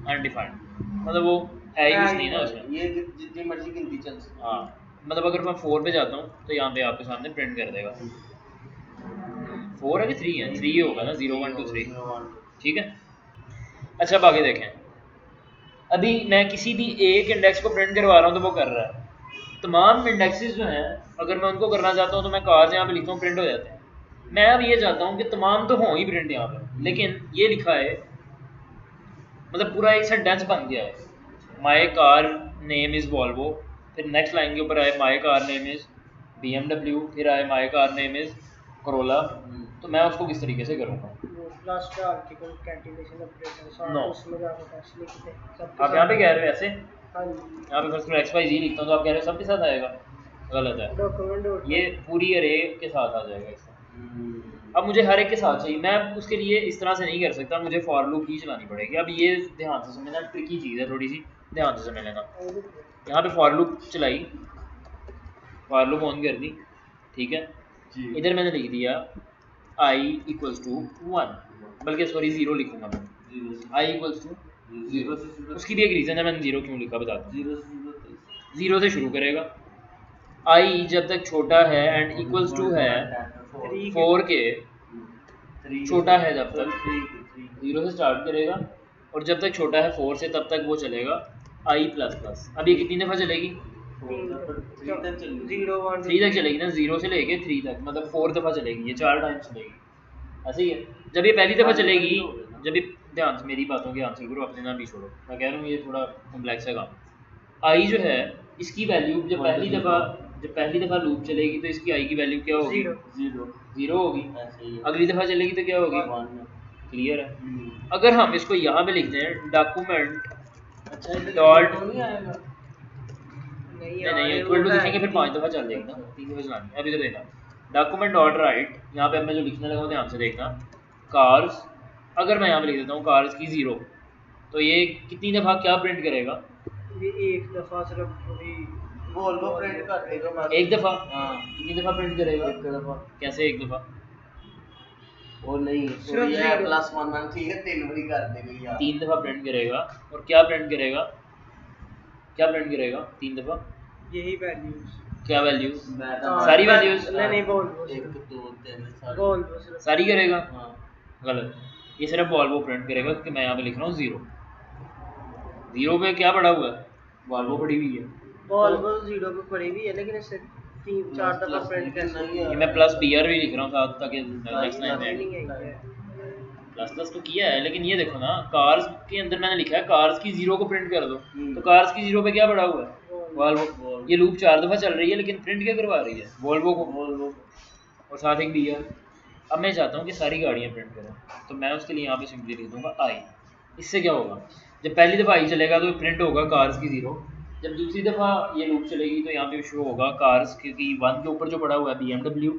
अनडिफाइंड, मतलब वो है ही कुछ नहीं ना उसमें,
ये जितनी मर्जी गिनती चल सकती है।
हाँ मतलब अगर मैं 4 पे जाता हूँ तो यहाँ पे आपके सामने प्रिंट कर देगा। 4 है कि 3 है, 3 होगा ना, 0 1 2 3, ठीक है। अच्छा अब आगे देखें, अभी मैं किसी भी एक इंडेक्स को प्रिंट करवा रहा हूँ तो वो कर रहा है। तमाम इंडेक्सेस जो हैं अगर मैं उनको करना चाहता हूँ तो मैं कार्स यहाँ पे लिखता हूँ, प्रिंट हो जाते हैं। मैं अब ये चाहता हूँ कि तमाम तो हों ही प्रिंट यहाँ पे, लेकिन ये लिखा है मतलब पूरा एक सेंटेंस बन गया है, my car name is Volvo, फिर नेक्स्ट लाइन के ऊपर आए my car name is BMW, फिर आए my car name is Corolla. तो मैं उसको किस तरीके से करूँगा,
लास्ट आर्टिकल कैंटिलेशन ऑपरेटर
No.
उसमें जाके टेक्स्ट लिख दे सब
आप यहाँ पे कह रहे हो ऐसे,
हाँ जी
यहाँ पे फर्स्ट XYZ लिखता हूँ तो आप कह रहे हो सबके साथ आएगा, गलत है,
डॉक्यूमेंट डॉट
ये पूरी अरे के साथ आ जाएगा इसमें। अब मुझे हर एक के साथ चाहिए, मैं उसके लिए इस तरह से नहीं कर सकता, मुझे फॉर लूप ही चलानी पड़ेगी। अब ये ध्यान से समझना, ट्रिकी चीज़ है थोड़ी सी, ध्यान से समझ लेना। यहाँ पे फॉर लूप चलाई, फॉर लूप ऑन कर दी, ठीक है। इधर मैंने लिख दिया i इक्वल्स टू 1, बल्कि सॉरी 0 लिखूंगा मैं, i इक्वल्स टू 0। उसकी भी एक रीज़न है, मैंने 0 क्यों लिखा बताता हूँ। 0 से शुरू करेगा, i जब तक छोटा है एंड इक्वल्स टू है 4 के, छोटा है जब तक 0 से स्टार्ट करेगा, और जब तक छोटा है 4 से तब तक वो चलेगा i प्लस प्लस। अब ये कितनी दफ़ा चलेगी? 3 तक चलेगी ना, 0 से लेके 3 तक, मतलब 4 दफ़ा चलेगी, ये 4 टाइम्स चलेगी, ऐसे ही है। जब ये पहली दफ़ा चलेगी, जब ये ध्यान से मेरी बातों के आंसर करो, अपने ना भी छोड़ो, मैं कह रहा हूँ ये थोड़ा कॉम्प्लेक्स है काम। आई जो है इसकी वैल्यू जब पहली दफ़ा लूप चलेगी तो इसकी आई की वैल्यू क्या होगी? 0 होगी। अगली दफ़ा चलेगी तो क्या होगी? 1। क्लियर है। अगर हम इसको यहाँ पे लिखते हैं डॉक्यूमेंट डॉट, नहीं इक्वल टू लिखेंगे फिर 5 दफ़ा चल जाएगी ना, 3 दफ़ा चलानी है। अभी तो देखना डॉक्यूमेंट डॉट राइट, यहाँ पे अब मैं जो लिखने लगा हूँ ध्यान से देखना, कार्स, अगर मैं यहाँ पे लिख देता हूँ कार्स की 0, तो ये कितनी दफ़ा क्या प्रिंट करेगा?
ये एक दफ़ा सिर्फ पूरी
वॉल्वो प्रिंट कर देगा बस।
एक दफ़ा।
हाँ।
कितनी दफ़ा प्रिंट करेगा?
एक दफ़ा।
कैसे एक दफ़ा?
और नहीं
सिर्फ
ये
zero।
प्लस 1 ठीक है, 3 बारी कर देगा यार।
3 दफ़ा प्रिंट करेगा, और क्या प्रिंट करेगा? क्या प्रिंट करेगा 3 दफ़ा?
यही वैल्यूज,
क्या वैल्यूज?
हाँ,
सारी वैल्यूज?
नहीं बोल
1 2 3 सारी।
बोल सिर्फ
सारी करेगा?
हाँ।
गलत, ये सिर्फ वॉल्वो प्रिंट करेगा, क्योंकि मैं यहाँ पे लिख रहा हूँ 0। 0 पे क्या पड़ा हुआ है? वॉल्वो पड़ी हुई है।
वॉल्वो 0 पे पड़ी हुई है, लेकिन इससे 3-4 दफ़ा प्रिंट कैसे
नहीं
ये
है।
मैं प्लस BR भी लिख रहा हूँ साथ, ताकि नेक्स्ट लाइन में
नहीं है ये।
प्लस प्लस तो किया है, लेकिन ये देखो ना कार्स के अंदर मैंने लिखा है कार्स की 0 को प्रिंट कर दो, तो कार्स की 0 पे क्या पड़ा हुआ है? वॉल्वो। ये लूप 4 दफ़ा चल रही है, लेकिन प्रिंट क्या करवा रही है? वॉल्वो को, और साथ एक BR। अब मैं चाहता हूँ कि सारी गाड़ियाँ प्रिंट करें, तो मैं उसके लिए यहाँ पे सिंपली लिख दूँगा आई। इससे क्या होगा, जब पहली दफ़ा आई चलेगा तो प्रिंट होगा कार्स की 0, जब दूसरी दफ़ा ये लूप चलेगी तो यहाँ पे शो होगा कार्स, क्योंकि 1 के ऊपर जो पड़ा हुआ है BMW।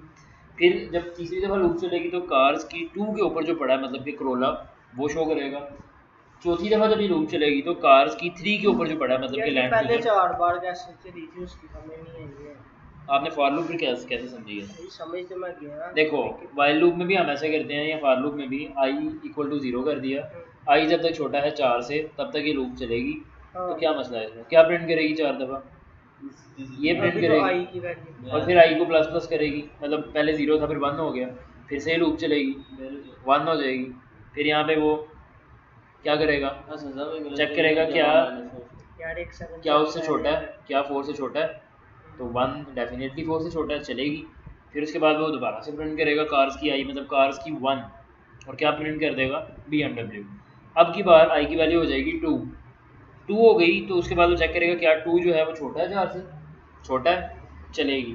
फिर जब तीसरी दफ़ा लूप चलेगी तो कार्स की 2 के ऊपर जो पड़ा है, मतलब कि करोला, वो शो करेगा। चौथी दफ़ा जब ये लूप चलेगी तो कार्स की 3 के ऊपर जो पड़ा है, मतलब कि लैंड
पहले
क्रूजर।
4 बार कैसे चली थी उसकी समझ नहीं आई है।
आपने फॉर लूप फिर कैसे समझी है?
यही समझ तो मैं गया।
देखो वाइल लूप में भी हम ऐसे करते हैं, या फॉर लूप में भी i इक्वल टू 0 कर दिया, i जब तक छोटा है 4 से तब तक ये लूप चलेगी। तो क्या मसला है इसमें, क्या प्रिंट करेगी 4 दफ़ा? ये प्रिंट
अभी तो
करेगी,
आई की वैल्यू,
और फिर i को प्लस प्लस करेगी, मतलब पहले 0 था फिर 1 हो गया, फिर से लूप चलेगी 1 हो जाएगी, फिर यहाँ पे वो क्या करेगा? चेक करेगा क्या
यार एक सेकंड,
क्या उससे छोटा है, क्या 4 से छोटा है, तो 1 डेफिनेटली 4 से छोटा है, चलेगी। फिर उसके बाद वो दोबारा से प्रिंट करेगा कार्स की आई, मतलब कार्स की 1, और क्या प्रिंट कर देगा? BMW। अब की बार आई की वैल्यू हो जाएगी 2 हो गई, तो उसके बाद वो चेक करेगा क्या 2 जो है वो छोटा है 4 से, छोटा है, चलेगी,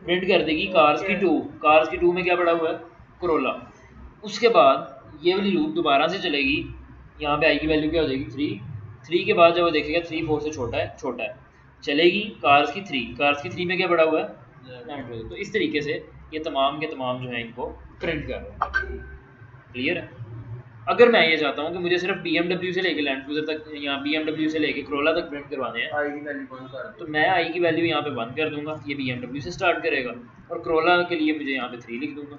प्रिंट कर देगी कार्स की 2। कार्स की 2 में क्या पड़ा हुआ है? करोला। उसके बाद ये वाली लूप दोबारा से चलेगी, यहाँ पे आई की वैल्यू क्या हो जाएगी? 3 के बाद जब वो देखेगा 3 4 से छोटा है, चलेगी कार्स की 3 में क्या पड़ा हुआ है? Land cruiser. तो इस तरीके से ये तमाम के तमाम जो है इनको प्रिंट कर रहे हैं। क्लियर है। अगर मैं ये चाहता हूँ कि मुझे सिर्फ BMW से लेके लैंड क्रूजर तक, या BMW से लेके करोला तक प्रिंट करवाने हैं,
आई की वैल्यू 1 कर
तो मैं आई की वैल्यू यहाँ पे 1 कर दूंगा, ये BMW से स्टार्ट करेगा, और करोला के लिए मुझे यहाँ पे 3 लिख दूंगा।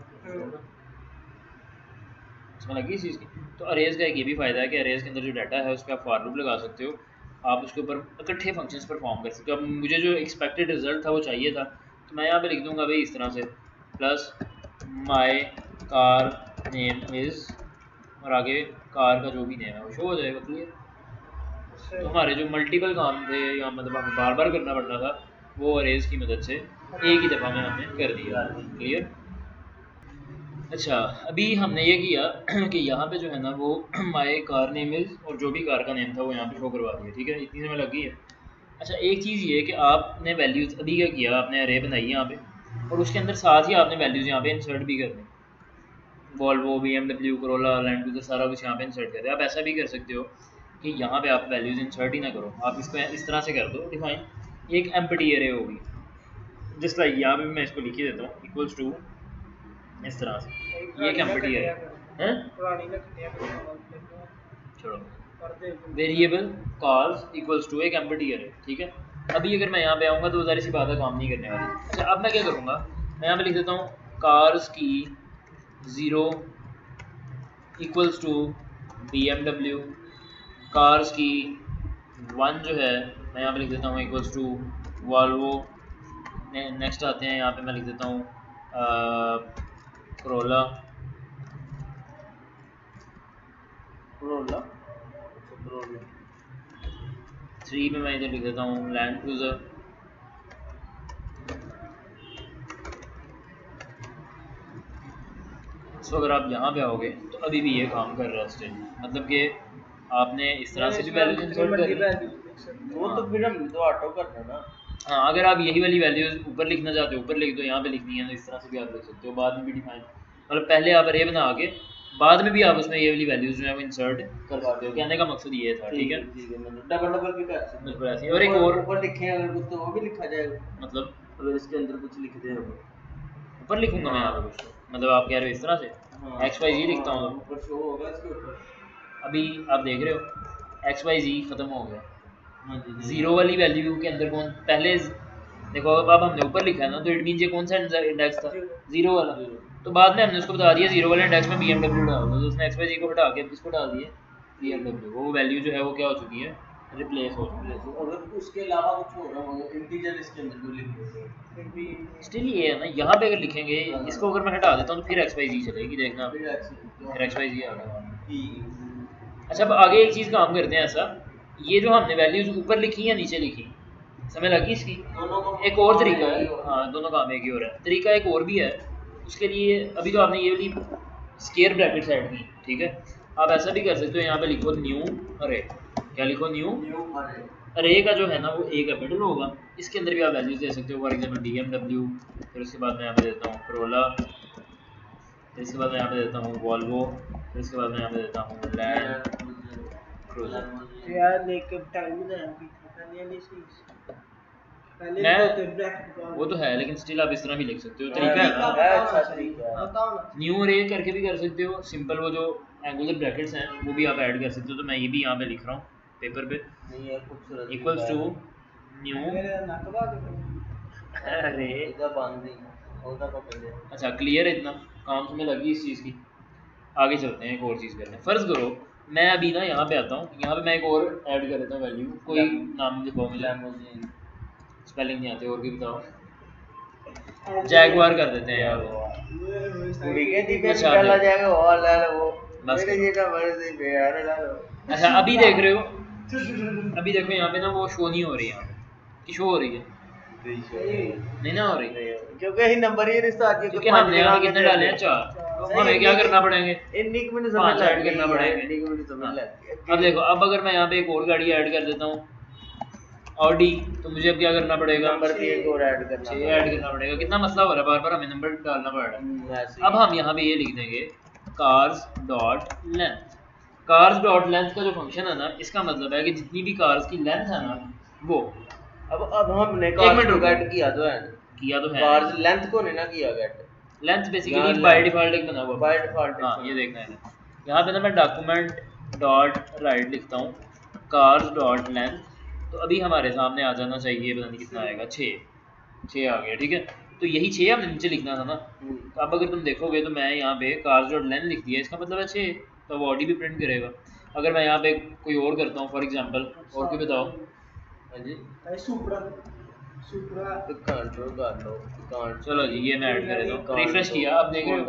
इसमें लगी इस चीज़ की। तो अरेज का एक ये भी फ़ायदा है कि अरेज के अंदर जो डाटा है उस पर आप फॉर लूप लगा सकते हो, आप उसके ऊपर इकट्ठे फंक्शंस परफॉर्म कर सकते हो। अब मुझे जो एक्सपेक्टेड रिजल्ट था वो चाहिए था, तो मैं यहाँ पे लिख दूंगा भाई इस तरह से, plus my car name is, और आगे कार का जो भी नेम है वो शो हो जाएगा। क्लियर। तो हमारे जो मल्टीपल काम थे, या मतलब हमें बार बार करना पड़ना था, वो अरेज की मदद से एक ही दफ़ा में हमने कर दिया। क्लियर। अच्छा, अभी हमने ये किया कि यहाँ पे जो है ना वो माई कार नेम इज़, और जो भी कार का नेम था वो यहाँ पे शो करवा दिया। ठीक है, इतनी समय लगी है। अच्छा, एक चीज़ ये कि आपने वैल्यूज़ अभी क्या किया, आपने अरे बनाई यहाँ पे, और उसके अंदर साथ ही आपने वैल्यूज़ यहाँ पे इंसर्ट भी कर दी। Volvo, BMW, Corolla, Land Cruiser, सारा कुछ यहाँ पे इंसर्ट कर दिया। आप ऐसा भी कर सकते हो कि यहाँ पे आप वैल्यूज़ इंसर्ट ही ना करो, आप इसको इस तरह से कर दो डिफाइन, एक एम्प्टी अरे होगी, जस्ट लाइक यहाँ पे मैं इसको लिख ही देता हूँ इक्वल्स टू इस तरह से, ये एक एम्प्टी है हैं
पुरानी लकड़ियां कर
छोड़ो
दे
वेरिएबल cars इक्वल्स टू एक एम्प्टीयर है, ठीक है। अभी अगर मैं यहाँ पे आऊँगा तो ज़ाहिर सी बात है काम नहीं करने वाली। अच्छा अब मैं क्या करूँगा, मैं यहाँ पे लिख देता हूँ कार्स की 0 इक्वल्स टू BMW, कार्स की 1 जो है मैं यहाँ पे लिख देता हूँ इक्वल्स टू वॉल्वो। नेक्स्ट आते हैं यहाँ पे मैं लिख देता हूँ Corolla,
Corolla
3 में मैं इधर लिख देता हूँ लैंड क्रूजर। सो अगर आप यहाँ पे आओगे तो अभी भी ये काम कर रहा है स्टिल, मतलब कि आपने इस तरह से भी वैल्यूज इंसर्ट कर
वो तो फिर हम तो ऑटो करना ना।
हाँ, अगर आप यही वाली वैल्यूज ऊपर लिखना चाहते हो ऊपर लिख दो, यहाँ पे लिखनी है तो इस तरह से भी आप लिख सकते हो, बाद में भी डिफाइन, मतलब पहले आप अरे बना के बाद में भी आप उसमें ये वाली वैल्यूज जो है वो इंसर्ट कर सकते हो। कहने का मकसद ये था, ठीक है,
मतलब डबल भी कर सकते
बिल्कुल ऐसे ही। और एक और
ऊपर लिखे अगर कुछ तो वो भी लिखा जाएगा,
मतलब
अगर इसके अंदर कुछ लिख दे
ऊपर लिखूंगा मैं यहाँ पे कुछ, मतलब आप कह रहे हो इस तरह से XYZ लिखता हूँ
ऊपर शो होगा इसके ऊपर।
अभी आप देख रहे हो XYZ खत्म हो गया,
हाँ जी,
जीरो वाली वैल्यू के अंदर कौन पहले देखो, अब हमने ऊपर लिखा है ना तो इट मीन ये कौन सा इंडेक्स था, जीरो वाला, तो बाद में हमने उसको बता दिया जीरो वाले इंडेक्स में BMW डाल दो, तो उसने XYZ को हटा के किसको डाल दिया BMW, वो वैल्यू जो है वो क्या हो चुकी है, रिप्लेस हो चुकी है।
अगर उसके अलावा कुछ हो रहा होगा इंटीजर इसके अंदर भी लिख दो,
स्टिल ये है ना, यहाँ पे अगर लिखेंगे इसको अगर मैं हटा देता हूँ तो फिर XYZ चलेगी, देखना फिर XYZ आ गया। अच्छा अब आगे एक चीज़ काम करते हैं ऐसा, ये जो हमने वैल्यूज ऊपर लिखी या नीचे लिखी समझ लगी इसकी, एक और तरीका है, हाँ दोनों काम एक ही हो रहा है, तरीका एक और भी है उसके लिए। अभी तो आपने ये वाली स्केयर ब्रैकेट सेट की, ठीक है, आप ऐसा भी कर सकते हो, यहाँ पे लिखो न्यू अरे, क्या लिखो न्यू अरे का जो है ना वो ए कैपिटल होगा, इसके अंदर भी आप वैल्यूज दे सकते हो, फॉर एग्जाम्पल BMW, फिर उसके बाद मैं यहाँ पे देता हूँ Corolla, फिर इसके बाद मैं यहाँ पे देता हूँ Volvo, फिर इसके बाद मैं यहाँ पे देता हूँ लैंड क्रूजर।
यार लेके टाइम ना पहले वाली चीज पहले
मैं
तो ब्रैकेट
वो तो है, लेकिन स्टिल आप इस तरह भी लिख सकते हो, तरीका है ना।
अच्छा तरीका है।
बताओ ना
न्यू अरे करके भी कर सकते हो, सिंपल वो जो एंगुलर ब्रैकेट्स हैं वो भी आप ऐड कर सकते हो, तो मैं ये भी यहाँ पे लिख रहा हूँ पेपर पे
नहीं है खूबसूरत
इक्वल्स टू न्यू
मेरे नकबा के
अरे।
इधर बांध दी होता पकड़ ले।
अच्छा क्लियर है, इतना काम तुम्हें लगी इस चीज़ की। आगे चलते हैं, एक और चीज़ करते हैं। फ़र्ज़ करो मैं अभी ना यहाँ पे आता हूँ, यहाँ पे मैं एक और ऐड कर देता हूँ वैल्यू, कोई नाम लिखवाओ मुझे, स्पेलिंग नहीं आती, और भी बताओ, जैगवार कर देते हैं यार।
कुड़ी के दी पे
अच्छा,
निकाला जाएगा और ला लो वो
बस
मेरे
करो।
ये का बड़े दे पे यार ला लो।
अच्छा अभी देख रहे हो, अभी देखो यहाँ पे ना वो शो नहीं हो रही, यहाँ पे कि शो हो रही है, नहीं ना हो रही,
क्योंकि ही नंबर ही रिश्ता आके
क्योंकि हमने यहाँ कितने डाले हैं 4, तो हमें क्या करना पड़ेंगे,
इन्हीं को समझ
5 ऐड करना पड़ेंगे।
इन्हीं को समझ लगती है।
अब देखो, अब अगर मैं यहाँ पे एक और गाड़ी ऐड कर देता हूँ ऑडी, तो मुझे अब क्या करना पड़ेगा,
नंबर भी एक और ऐड करना
6 ऐड करना पड़ेगा। कितना मसला हो रहा है, बार बार हमें नंबर डालना पड़ रहा है।
ऐसे
अब हम यहाँ पे ये लिख देंगे cars dot length. Cars dot length का जो फंक्शन है ना, इसका मतलब है कि जितनी भी कार्स की लेंथ है ना वो,
अब हमने
मिनट
कार्स
रुको।
गेट किया तो है
किया तो है,
कार्स लेंथ को नहीं ना किया गेट
लेंथ बेसिकली
यहाँ
बाय
length।
डिफॉल्ट एक बना हुआ है।
बाय डिफॉल्ट
हाँ ये देखना है, यहाँ पे ना मैं डॉक्यूमेंट डॉट राइट लिखता हूँ कार्स डॉट लेंथ, तो अभी हमारे सामने आ जाना चाहिए, पता नहीं कितना आएगा, 6 आ गया, ठीक है। तो यही 6 हमने नीचे लिखना था ना, तो अब अगर तुम देखोगे तो मैं यहाँ पे कार्स डॉट लेंथ लिख दिया, इसका मतलब है 6, तो वो ऑडी भी प्रिंट करेगा। अगर मैं यहाँ पे कोई और करता हूँ फॉर एग्जांपल, और कोई बताओ,
हाँ जी
सुपरा सुपरा
कंट्रोल कर लो कांट
चलो जी ये मैं ऐड कर देता हूँ, रिफ्रेश किया, अब देख रहे हो,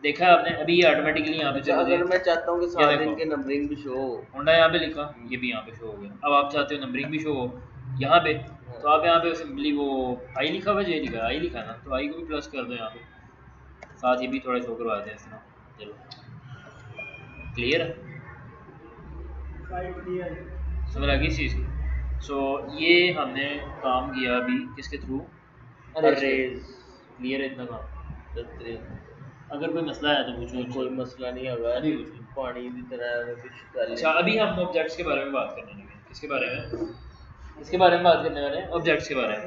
देखा आपने, अभी ये ऑटोमेटिकली यहाँ पे चला
अगर
जाएगा।
मैं चाहता हूँ कि
ये
साथ
देखो।
इनके नंबरिंग भी शो हो,
होंडा यहाँ पे लिखा, ये भी यहाँ पे शो हो गया। अब आप चाहते हो नंबरिंग भी शो हो यहाँ पे, तो आप यहाँ पे सिंपली वो आई लिखा हुआ, जे लिखा, आई लिखा ना, तो आई को भी प्लस कर दो यहाँ पे, साथ ये भी थोड़ा शो करवा दें इस तरह। चलो क्लियर है, समझ लगी इस चीज़ की। सो ये हमने काम किया अभी किसके थ्रू,
अरेज
क्लियर है इतना काम।
बेहतरीन।
अगर कोई मसला है तो पूछो,
कोई मसला नहीं होगा
अभी पूछो।
पानी की तरह कुछ कर
अच्छा अभी हम ऑब्जेक्ट्स के बारे में बात करने लगे, किसके बारे में, इसके बारे में बात करने वाले हैं, ऑब्जेक्ट्स के बारे में।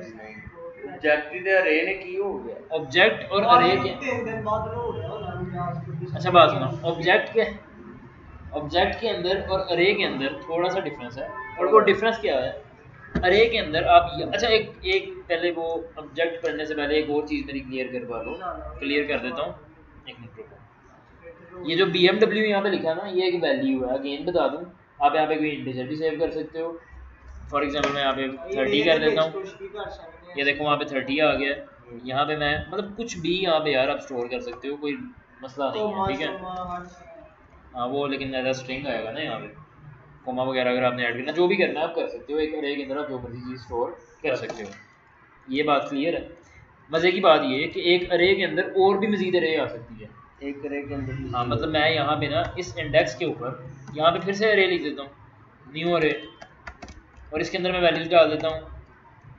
ऑब्जेक्ट दे अरे ने की हो गया
ऑब्जेक्ट और अरे के,
3 दिन बाद में हो गया होना
अच्छा बात सुनो, ऑब्जेक्ट के अंदर और अरे के अंदर थोड़ा सा डिफरेंस है, और वो डिफरेंस क्या है? अरे के अंदर आप अच्छा एक एक पहले वो ऑब्जेक्ट करने से पहले एक और चीज़ मेरी क्लियर करवा लो, क्लियर कर देता हूँ, एक मिनट रुको। ये जो BMW यहाँ पे लिखा है ना, ये एक वैल्यू है, अगेन बता दूँ, आप यहाँ पे कोई इंटीजर भी सेव कर सकते हो। फॉर एग्जांपल मैं यहाँ पे 30 कर देता हूँ, ये देखो वहाँ पे 30 आ गया। यहाँ पे मैं मतलब कुछ भी यहाँ पे यार आप स्टोर कर सकते हो, कोई मसला नहीं है, ठीक है। हाँ वो लेकिन एज स्ट्रिंग आएगा ना यहाँ पे, कोमा वगैरह अगर आपने ऐड करना, जो भी करना है आप कर सकते हो, एक अरे के अंदर आप जो मर्जी चीज़ स्टोर कर सकते हो। ये बात क्लियर है। मज़े की बात ये है कि एक अरे के अंदर और भी मज़ीद अरे आ सकती है।
एक अरे के अंदर
हाँ मतलब मैं यहाँ पे ना इस इंडेक्स के ऊपर यहाँ पे फिर से अरे लिख देता हूँ, न्यू अरे, और इसके अंदर मैं वैल्यूज डाल देता हूँ।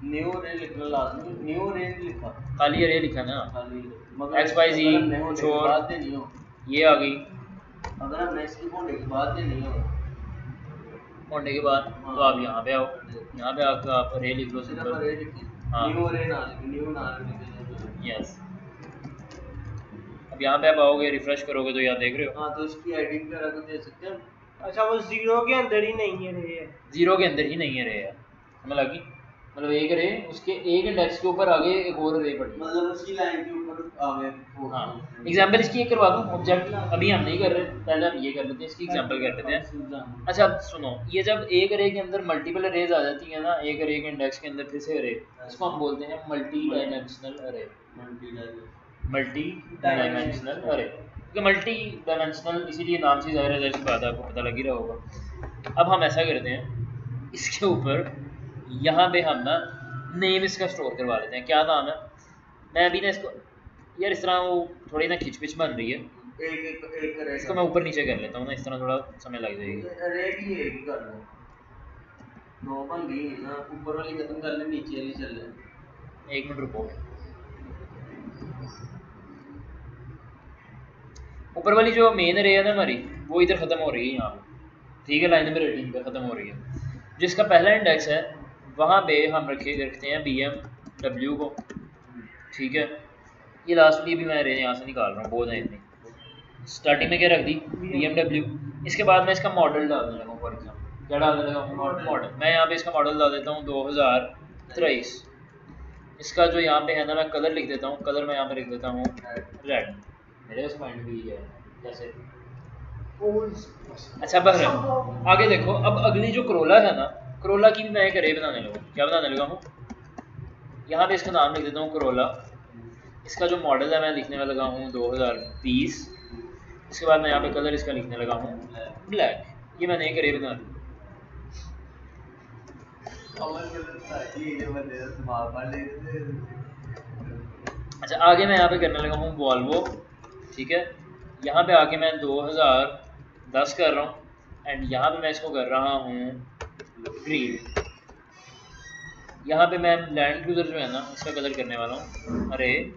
न्यू अरे लिखना लाजमी, न्यू अरे नहीं लिखा,
खाली अरे लिखा ना,
खाली
XYZ छोड़,
बात नहीं हो,
ये आ गई
अगर हम इसकी होने के बाद नहीं हो,
होने के बाद तो आप यहाँ पे आओ, यहाँ पे आकर आप अरे लिख लो
सिर्फ
सिंपल।
अरे लिखी,
हाँ
न्यू अरे ना लिखी, न्यू ना लिखी।
यस, अब यहाँ पे आप आओगे, रिफ्रेश करोगे तो यहाँ देख रहे हो।
हाँ तो इसकी एडिट करा के दे सकते हैं।
अच्छा वो 0 के अंदर ही नहीं है रे,
0 के अंदर ही नहीं है रे यार, हमें लगी मतलब एक रे उसके एक इंडेक्स के ऊपर आगे एक और रे पड़ी,
मतलब उसकी लाइन के ऊपर आगे।
हाँ एग्जाम्पल इसकी एक करवा दूँ, ऑब्जेक्ट अभी हम नहीं कर रहे, पहले हम ये कर लेते हैं, इसकी एग्जाम्पल कर लेते हैं। अच्छा सुनो, ये जब एक अरे के अंदर मल्टीपल अरेज आ जाती है ना, एक अरे के इंडेक्स के अंदर फिर से अरे, इसको हम बोलते हैं मल्टी डायमेंशनल अरे, मल्टी डायमेंशनल अरे। मल्टी डायमेंशनल इसीलिए नाम से ज़ाहिर है, बात है, आपको पता लग ही रहा होगा। अब हम ऐसा करते हैं, इसके ऊपर यहाँ पे हम ना नेम इसका स्टोर करवा लेते हैं। क्या नाम है? मैं अभी ना इसको यार इस तरह वो थोड़ी ना खिचपिच बन रही है,
एक
इसको मैं ऊपर नीचे कर लेता हूँ ना, इस तरह थोड़ा समय लग जाएगी।
अरे की एक कर लो, दो बन गई ना, ऊपर वाली खत्म कर ले, नीचे वाली चल ले।
एक मिनट रुको, ऊपर वाली जो मेन रे है ना हमारी, वो इधर ख़त्म हो रही है यहाँ पे, ठीक है, लाइन नंबर 18 पे ख़त्म हो रही है। जिसका पहला इंडेक्स है वहाँ पे हम रखते हैं BMW को, ठीक है। ये लास्ट वाली भी मैं रे यहाँ से निकाल रहा हूँ, बहुत है इतनी। स्टार्टिंग में क्या रख दी? BMW। इसके बाद मैं इसका मॉडल डालने लगा हूँ, फॉर एग्जाम्पल क्या डालने लगा हूँ? मॉडल। मैं यहाँ पे इसका मॉडल डाल देता हूँ 2023। इसका जो यहाँ पे है ना, मैं कलर लिख देता हूँ, कलर मैं यहाँ पे लिख देता हूँ रेड। मेरे पास पॉइंट भी है जैसे। अच्छा बहर आगे देखो, अब अगली जो करोला है ना, करोला की भी मैं एक अरे बनाने लगा। क्या बनाने लगा हूँ? यहाँ पे इसका नाम लिख देता हूँ करोला। इसका जो मॉडल है मैं लिखने में लगा हूँ 2020। इसके बाद मैं यहाँ पे कलर इसका लिखने लगा हूँ ब्लैक। ये मैंने एक अरे बना दी। अच्छा आगे मैं यहाँ पे करने लगा हूँ वॉल्वो, ठीक है। यहाँ पे आके मैं 2010 कर रहा हूँ, एंड यहाँ पे मैं इसको कर रहा हूँ ग्रीन। यहाँ पे मैं लैंड क्रूजर जो है ना, इसका कलर करने वाला हूँ अरे।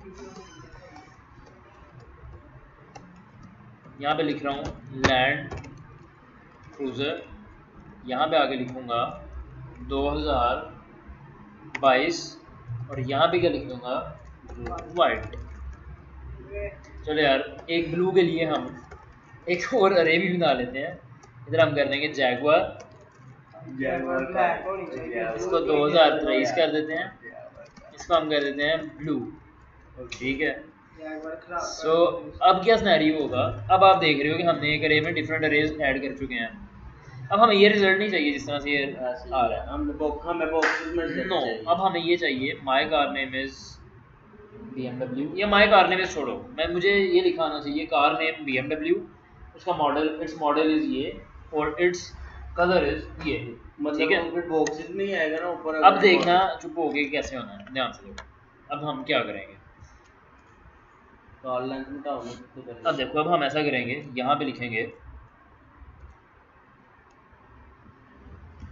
यहाँ पे लिख रहा हूँ लैंड क्रूजर, यहाँ पे आगे लिखूँगा 2022, और यहाँ पे क्या लिख दूँगा? वाइट। चलो यार, एक ब्लू के लिए हम एक और अरे भी बना लेते हैं। इधर हम कर देंगे जैगुआर, इसको 2023 कर देते हैं, इसको हम कर देते हैं ब्लू, ठीक है। सो अब क्या सिनेरियो होगा? अब आप देख रहे हो कि हमने एक अरे में डिफरेंट अरेज ऐड कर चुके हैं। अब हमें ये रिजल्ट नहीं चाहिए जिस तरह से ये आ रहा है,
हमें बॉक्सेस में
नो। अब हमें ये चाहिए my car name is BMW, या माय कार नेम इज छोड़ो, मुझे ये लिखा आना चाहिए कार नेम BMW, उसका मॉडल, इट्स मॉडल इज ये, और इट्स कलर इज ये, ठीक है।
मतलब बॉक्सेस नहीं आएगा ना ऊपर।
अब देखना चुप हो गए कैसे होना है, ध्यान से देखो। अब हम क्या करेंगे?
कार लेंथ मिटाओ।
अब देखो, अब हम ऐसा करेंगे, यहाँ पे लिखेंगे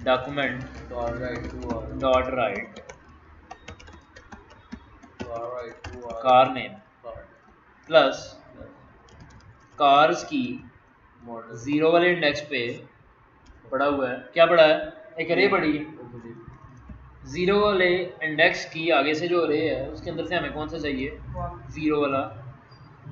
document dot right car name plus cars की 0 वाले इंडेक्स पे पड़ा हुआ है। क्या पड़ा है? एक अरे पड़ी है, जीरो वाले इंडेक्स की आगे से जो अरे है उसके अंदर से हमें कौन सा चाहिए, जीरो वाला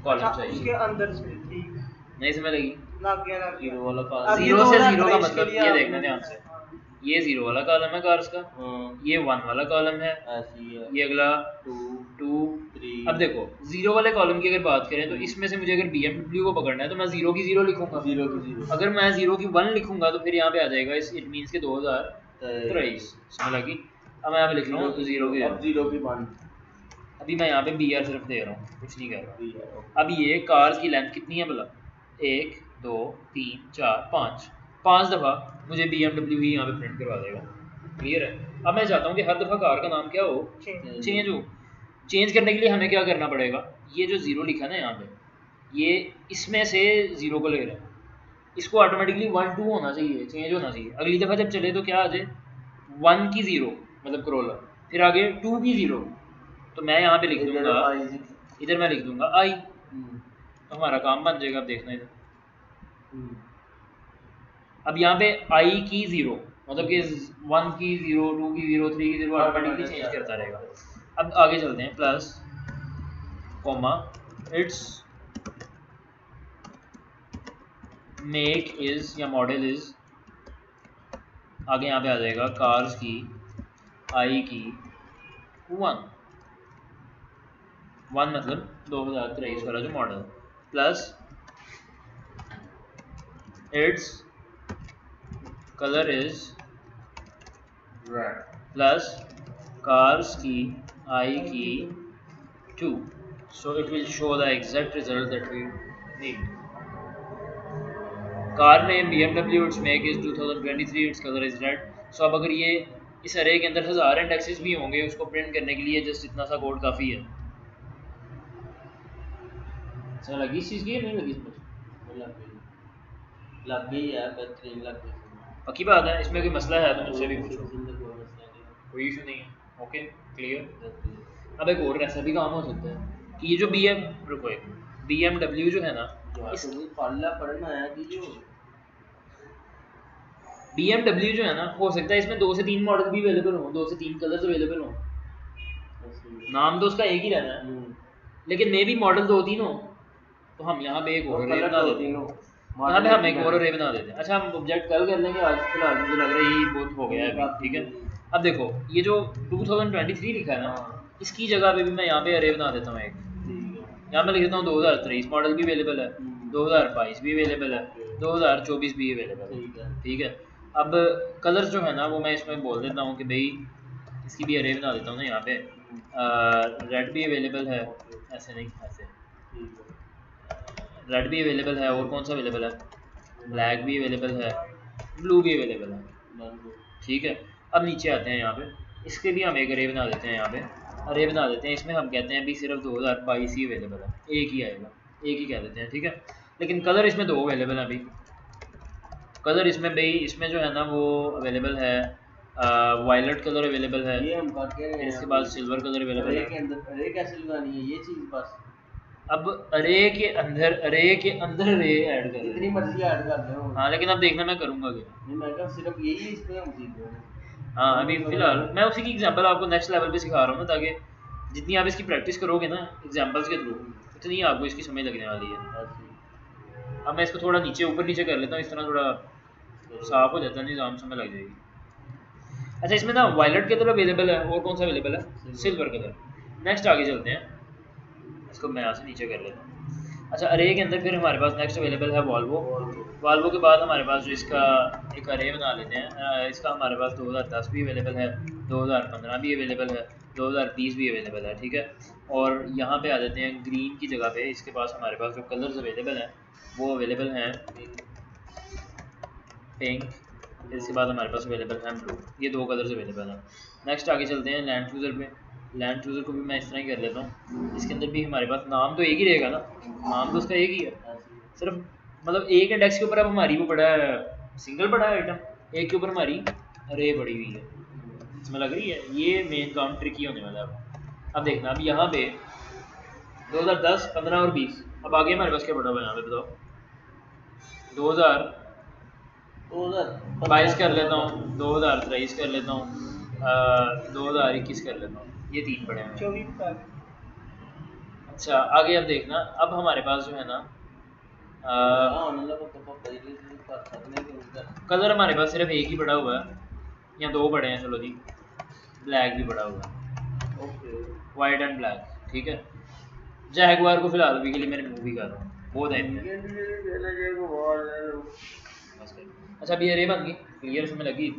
कॉलम
अच्छा उसके
चाहिए।
अंदर से ठीक है,
नहीं समझ लगी?
लग गया लग
जीरो
गया।
वाला
अब
कॉलम।
ये
जीरो से जीरो का
2023 के
मतलब
लिए
ये
आपने
देखना ध्यान से,
हाँ,
ये जीरो वाला कॉलम है कार्स का,
हाँ
ये वन वाला कॉलम है,
ऐसी है।
ये अगला
2
टू।
3
अब देखो जीरो वाले कॉलम की अगर बात करें तो इसमें से मुझे अगर BMW को पकड़ना है तो मैं जीरो की जीरो लिखूंगा,
0 की 0
अगर मैं जीरो की वन लिखूंगा तो फिर यहाँ पे आ जाएगा इस इट मीन्स के 2023 समझ लगी। अब मैं यहाँ पे लिख रहा हूँ जीरो की
अब 0 की 1
अभी मैं यहाँ पे BR सिर्फ दे रहा हूँ, कुछ नहीं कर रहा।
भी है।
अब ये कार्स की लेंथ कितनी है भला, 1 2 3 4 5, 5 दफ़ा मुझे BMW ही यहाँ पे प्रिंट करवा देगा, क्लियर है। अब मैं चाहता हूँ कि हर दफ़ा कार का नाम क्या हो, चेंज हो। चेंज करने के लिए हमें क्या करना पड़ेगा, ये जो ज़ीरो लिखा ना यहाँ पे, ये इसमें से ज़ीरो को ले रहे हैं, इसको ऑटोमेटिकली 1 2 होना चाहिए, चेंज होना चाहिए। अगली दफ़ा जब चले तो क्या आ जाए, 1 की ज़ीरो मतलब करोला, फिर आगे 2 की ज़ीरो, तो मैं यहाँ पे लिख
इधर
दूंगा,
I6
इधर मैं लिख दूंगा आई, तो हमारा काम बन जाएगा। अब देखना इधर, अब यहाँ पे आई की ज़ीरो मतलब कि 1 की ज़ीरो 2 की ज़ीरो 3 की ज़ीरो ऑटोमेटिकली चेंज करता रहेगा। अब आगे चलते हैं, plus comma it's make is या मॉडल इज़, आगे यहाँ पे आ जाएगा कार्स की आई की 1 मतलब 2023 वाला जो model, plus its colour is
red
plus cars की आई की 2, so it will show the exact result that we need. car name BMW, its make is 2023, its color is red. so अब अगर ये इस अरे के अंदर 1000 इंडेक्सेस भी होंगे, उसको प्रिंट करने के लिए जस्ट इतना सा कोड काफ़ी है। समझ लगी इस चीज़ की, नहीं लगी समझ?
लग गई है, बेहतरीन लग गई।
पक्की बात है, इसमें कोई मसला है तो मुझसे भी पूछो,
कोई मसला नहीं,
कोई इशू नहीं है। Okay clear.
बेहतरीन।
अब एक और ऐसा भी काम हो सकता है कि ये जो रुको एक BMW जो है ना, इस
पढ़ना है कि जो
BMW जो है ना, हो सकता है इसमें 2 से 3 मॉडल भी अवेलेबल हों, 2 से 3 कलर्स अवेलेबल हों, नाम तो उसका एक ही रहना है, लेकिन मे भी मॉडल 2 3 हो, तो हम यहाँ पे एक और array बना देते हैं, यहाँ पे हम एक और array बना देते हैं। अच्छा हम ऑब्जेक्ट कल कर लेंगे, आज फिलहाल मुझे लग रहा है ये बहुत हो गया है अभी, ठीक है। अब देखो ये जो 2023 लिखा है ना, इसकी जगह पे भी मैं यहाँ पे array बना देता हूँ एक, यहाँ मैं लिख देता हूँ 2023 मॉडल भी अवेलेबल है, 2022 भी अवेलेबल है, 2024 भी अवेलेबल है, ठीक है। अब कलर्स जो है ना वो मैं इसमें बोल देता हूँ कि भाई इसकी भी array बना देता हूँ ना, यहाँ पे रेड भी अवेलेबल है, ऐसे नहीं ऐसे, रेड भी अवेलेबल है, और कौन सा अवेलेबल है, ब्लैक भी अवेलेबल है, ब्लू भी अवेलेबल है, ठीक है। अब नीचे आते हैं, यहाँ पे इसके भी हम एक array बना देते हैं, यहाँ पे array बना देते हैं, इसमें हम कहते हैं अभी सिर्फ 2022 ही अवेलेबल है, एक ही आएगा, एक ही कह देते हैं, ठीक है। लेकिन कलर इसमें 2 अवेलेबल है अभी, कलर इसमें भाई इसमें जो है ना वो अवेलेबल है, वायलेट कलर अवेलेबल है,
ये हम करके
फिर इसके बाद सिल्वर कलर अवेलेबल
array के
है।
अंदर array कैसे लगानी है ये चीज बस,
अब array के अंदर array ऐड कर
जितनी मर्जी ऐड कर दो।
हाँ, लेकिन अब देखना मैं करूँगा क्या।
नहीं मैं कहा सिर्फ यही इसमें हम सीख रहे हैं।
हाँ अभी फिलहाल मैं उसी की एग्जांपल आपको नेक्स्ट लेवल पे सिखा रहा हूँ ना, ताकि जितनी आप इसकी प्रैक्टिस करोगे ना एग्जांपल्स के थ्रू, उतनी आपको इसकी समझ लगने वाली है। अब मैं इसको थोड़ा नीचे ऊपर नीचे कर लेता हूँ, इस तरह थोड़ा साफ हो जाता है निज़ाम, समझ लग जाएगी। अच्छा इसमें ना वायलेट कलर अवेलेबल है, और कौन सा अवेलेबल है, सिल्वर कलर। नेक्स्ट आगे चलते हैं, इसको मैं यहाँ से नीचे कर लेता हूँ। अच्छा array के अंदर फिर हमारे पास नेक्स्ट अवेलेबल है वॉल्वो के बाद हमारे पास जो इसका एक array बना लेते हैं, इसका हमारे पास 2010 भी अवेलेबल है, 2015 भी अवेलेबल है, 2020 भी अवेलेबल है, ठीक है। और यहाँ पे आ जाते हैं ग्रीन की जगह पे, इसके पास हमारे पास जो कलर्स अवेलेबल हैं वो अवेलेबल हैं पिंक, इसके बाद हमारे पास अवेलेबल है ब्लू, ये 2 कलर्स अवेलेबल हैं। नेक्स्ट आगे चलते हैं लैंड चूज़र पे, लैंड चूज़र को भी मैं इस तरह ही कर लेता हूँ, इसके अंदर भी हमारे पास नाम तो एक ही रहेगा ना, नाम तो उसका एक ही है, सिर्फ मतलब एक इंडेक्स के ऊपर अब हमारी वो पड़ा है, सिंगल पड़ा है आइटम, एक के ऊपर हमारी array पड़ी हुई है, इसमें लग रही है। ये मेन काम ट्रिकी होने वाला है। अब देखना, अब यहाँ पे 2010 15 और 20, अब आगे हमारे पास क्या पड़ा हुआ है यहाँ पे बताओ, 2022 कर लेता हूँ, 2023 कर लेता हूँ, 2021 कर लेता हूँ, ये 3 पड़े हैं।
24 का
अच्छा आगे अब देखना, अब हमारे पास जो है ना कलर हमारे पास सिर्फ एक ही पड़ा हुआ है या 2 पड़े हैं, चलो जी ब्लैक भी पड़ा हुआ है,
ओके
वाइट एंड ब्लैक, ठीक है। जैगुआर को फिलहाल अभी के लिए मैंने मूव ही कर रहा हूँ, बहुत टाइम है। अच्छा अभी अरे बन गई क्लियर समय लगी।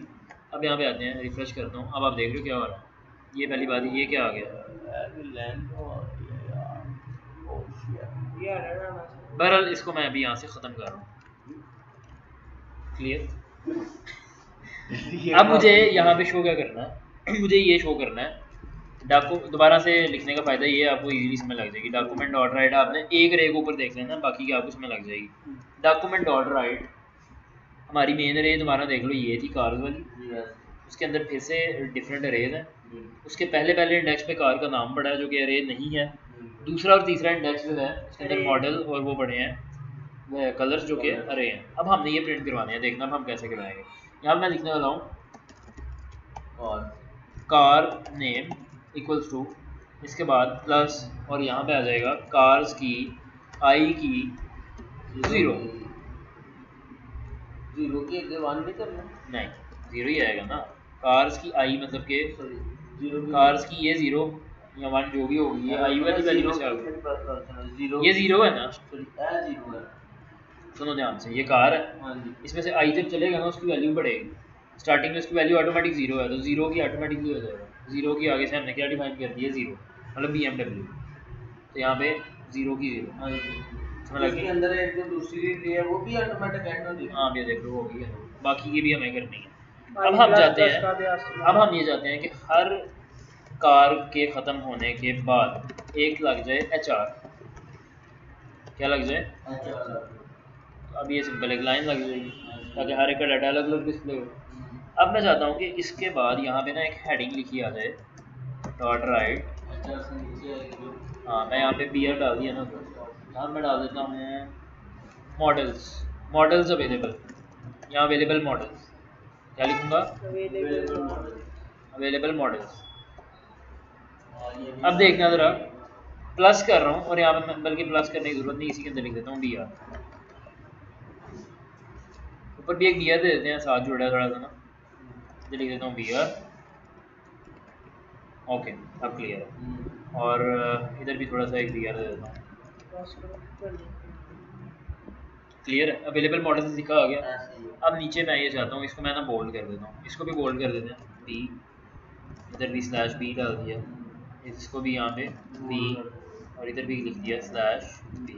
अब यहाँ पे आते हैं, रिफ्रेश करता हूँ, अब आप देख रहे हो क्या हो रहा है। ये पहली बात है, ये क्या आ गया।
ये आ रहा है ना
बहरहाल इसको मैं अभी यहाँ से ख़त्म कर रहा हूँ, क्लियर। अब मुझे यहाँ पे शो क्या करना है, मुझे ये शो करना है दोबारा से लिखने का फ़ायदा ये है, आपको इजीली समझ लग जाएगी। डॉक्यूमेंट डॉट राइट आपने एक रे के ऊपर देख लेना, बाकी की आपको समझ लग जाएगी। डॉक्यूमेंट डॉट राइट हमारी मेन रे दोबारा देख लो, ये थी कार्स वाली, उसके अंदर फिर से डिफरेंट अरेज हैं। उसके पहले इंडेक्स पे कार का नाम पड़ा है जो कि अरे नहीं है। दूसरा और तीसरा इंडेक्स जो है उसके अंदर मॉडल और वो पड़े हैं कलर्स जो कि अरे हैं। अब हमने ये प्रिंट करवाने हैं, देखना अब हम कैसे करवाएंगे। यहाँ मैं लिखने वाला हूँ कार नेम इक्वल्स टू, इसके बाद प्लस, और यहाँ पे आ जाएगा कार्स की आई की 0
की आगे 1 नहीं करना,
नहीं 0 ही आएगा ना। कार्स की आई मतलब के कार्स की ये 0 या 1 जो भी होगी, ये आई वाली वैल्यू से आ गई, ये 0 है ना। सुनो ध्यान से, ये कार है, इसमें से आई तक चलेगा ना, उसकी वैल्यू बढ़ेगी। स्टार्टिंग में उसकी वैल्यू ऑटोमेटिक 0 है, तो 0 की ऑटोमेटिकली हो जाएगा। 0 की आगे से हमने क्या डिफाइन कर दिया, 0 मतलब BMW, तो यहाँ पे 0 की 0 समझ लग
उसके
गई।
अंदर एक जो दूसरी रे है वो भी ऑटोमेटिक ऐड हो जाएगी।
हाँ ये देख लो हो गई है, बाकी की भी हमें करनी है। अब
आई
हम
प्लस
जाते
प्लस
हैं,
का अभ्यास करना।
अब हम ये चाहते हैं कि हर कार के ख़त्म होने के बाद एक लग जाए HR, क्या लग जाए।
अच्छा
अब ये सिंपल एक लाइन लग जाएगी ताकि हर एक का डाटा अलग अलग डिस्प्ले हो। अब मैं चाहता हूँ कि इसके बाद यहाँ पे ना एक हेडिंग लिखी आ जाए डॉट राइट।
अच्छा से नीचे आएगी।
हाँ मैं यहाँ पे बियर डाल दिया ना, तो अब मैं डाल देता हूँ मॉडल्स अवेलेबल। यहाँ अवेलेबल मॉडल्स क्या लिखूँगा, अवेलेबल मॉडल्स। अब देखना ज़रा, प्लस कर रहा हूँ और यहाँ पे बल्कि प्लस करने की ज़रूरत नहीं, इसी के अंदर लिख देता हूँ BR। ऊपर भी एक BR दे देते हैं, साथ जुड़ा थोड़ा सा ना, इधर लिख देता हूँ BR। ओके अब क्लियर है, और इधर भी थोड़ा सा एक BR दे देता हूँ। क्लियर है, अवेलेबल मॉडल से लिखा आ गया। अब नीचे मैं ये चाहता हूँ, इसको मैं ना बोल्ड कर देता हूँ, इसको भी बोल्ड कर देते हैं B, इधर भी /B डाल दिया, इसको भी यहाँ पे B, और इधर भी लिख दिया /B।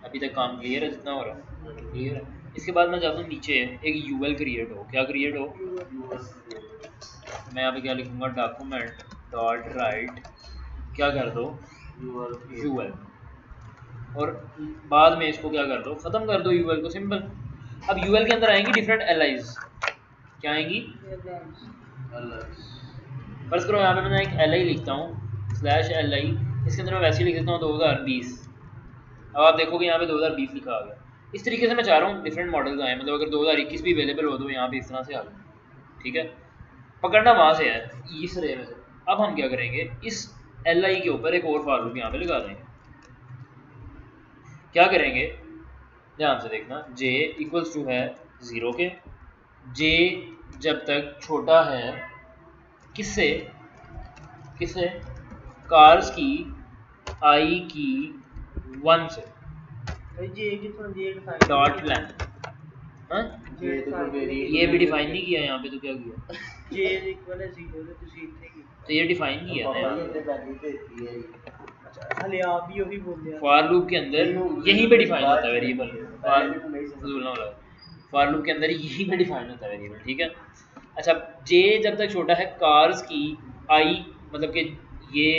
अभी तक काम क्लियर है, जितना हो रहा है क्लियर है। इसके बाद मैं चाहता हूँ नीचे एक UL क्रिएट हो, क्या क्रिएट हो, मैं यहाँ पे क्या लिखूँगा, डॉक्यूमेंट डॉट राइट क्या कर दो UL, और बाद में इसको क्या कर दो, ख़त्म कर दो UL को, सिंपल। अब UL के अंदर आएंगी डिफरेंट LIs, क्या आएंगी, फर्ज करो यहाँ पे मैं एक LI लिखता हूँ /LI, इसके अंदर मैं वैसे ही लिख देता हूँ 2020। अब आप देखोगे यहाँ पे 2020 लिखा आ गया। इस तरीके से मैं चाह रहा हूँ डिफरेंट मॉडल्स आए, मतलब अगर 2021 भी अवेलेबल हो तो यहाँ पे इस तरह से आ जाए, ठीक है। पकड़ना वहाँ से है, इस रे में से। अब हम क्या करेंगे, इस LI के ऊपर एक और फॉर लूप यहाँ पे लगा देंगे। क्या करेंगे ध्यान से देखना, J इक्वल्स टू है 0 के, J जब तक छोटा है किससे, कार्स की I की 1 से, डॉट लेंथ। हाँ ये भी डिफाइन नहीं किया यहाँ पे, तो क्या किया, तो ये डिफाइन किया है फॉर लूप के अंदर, यहीं पे डिफाइन होता है वेरिएबल। फॉर लूप के अंदर यहीं पे डिफाइन होता है वेरिएबल, ठीक है। अच्छा J जब तक छोटा है कार्स की I, मतलब कि ये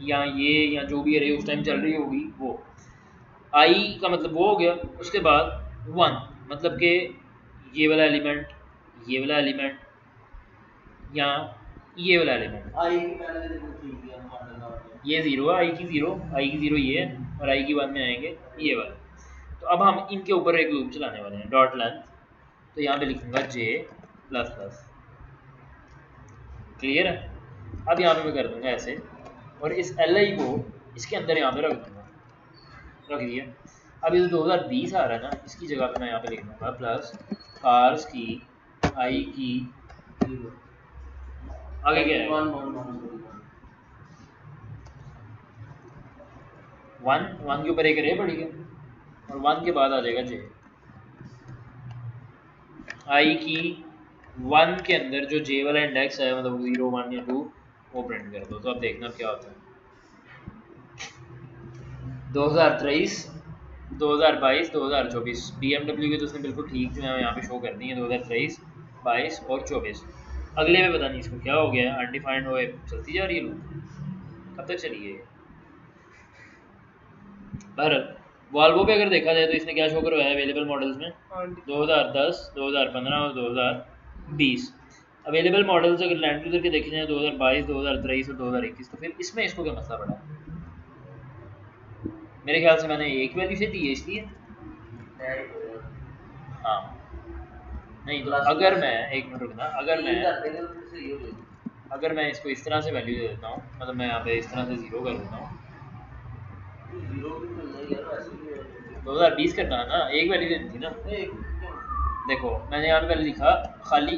या जो भी अरे उस टाइम चल रही होगी वो, I का मतलब वो हो गया। उसके बाद 1 मतलब कि ये वाला एलिमेंट, ये वाला एलिमेंट या ये वाला एलिमेंट, ये 0 है, I की 0 ये है, और I की 1 में आएंगे ये वाला। तो अब हम इनके ऊपर एक लूप चलाने वाले हैं डॉट लेंथ, तो यहाँ पे लिखूंगा J++, क्लियर है। अब यहाँ पे मैं कर दूंगा ऐसे और इस एल आई को इसके अंदर यहाँ पे रख दूंगा, रख दिया। अब ये जो 2020 आ रहा है ना, इसकी जगह पे मैं यहाँ पे लिख दूंगा प्लस कार्स की आई की आगे क्या है 1 के ऊपर एक रे पड़ी है और 1 के बाद आ जाएगा जे। आई की 1 के अंदर जो जे वाला इंडेक्स है मतलब 0 1 या 2 वो प्रिंट कर दो। तो अब देखना क्या होता है। 2023 2022 2024 BMW की तो उसने बिल्कुल ठीक जो है यहाँ पे शो कर दी है 2023 22 और 24। अगले में पता नहीं इसको क्या हो गया है, अनडिफाइंड हो चलती जा रही है लूप, कब तक चली है। बहरहाल वॉल्वो पे अगर देखा जाए तो इसने क्या शो करवाया है अवेलेबल मॉडल्स में 2010 2015 और 2020 अवेलेबल मॉडल्स अगर लैंड क्रूजर के देखे जाए 2022 2023 और 2021। तो फिर इसमें इसको क्या मसला पड़ा। मेरे ख्याल से मैंने एक वैल्यू से दी है इसलिए। हाँ नहीं तो अगर मैं एक मिनट रुकना, अगर मैं इसको इस तरह से वैल्यू दे देता हूँ, मतलब मैं यहाँ पे इस तरह से 0 कर देता हूँ 2020 करना है ना, एक वैल्यू देनी थी ना। देखो मैंने यहाँ पे पहले लिखा खाली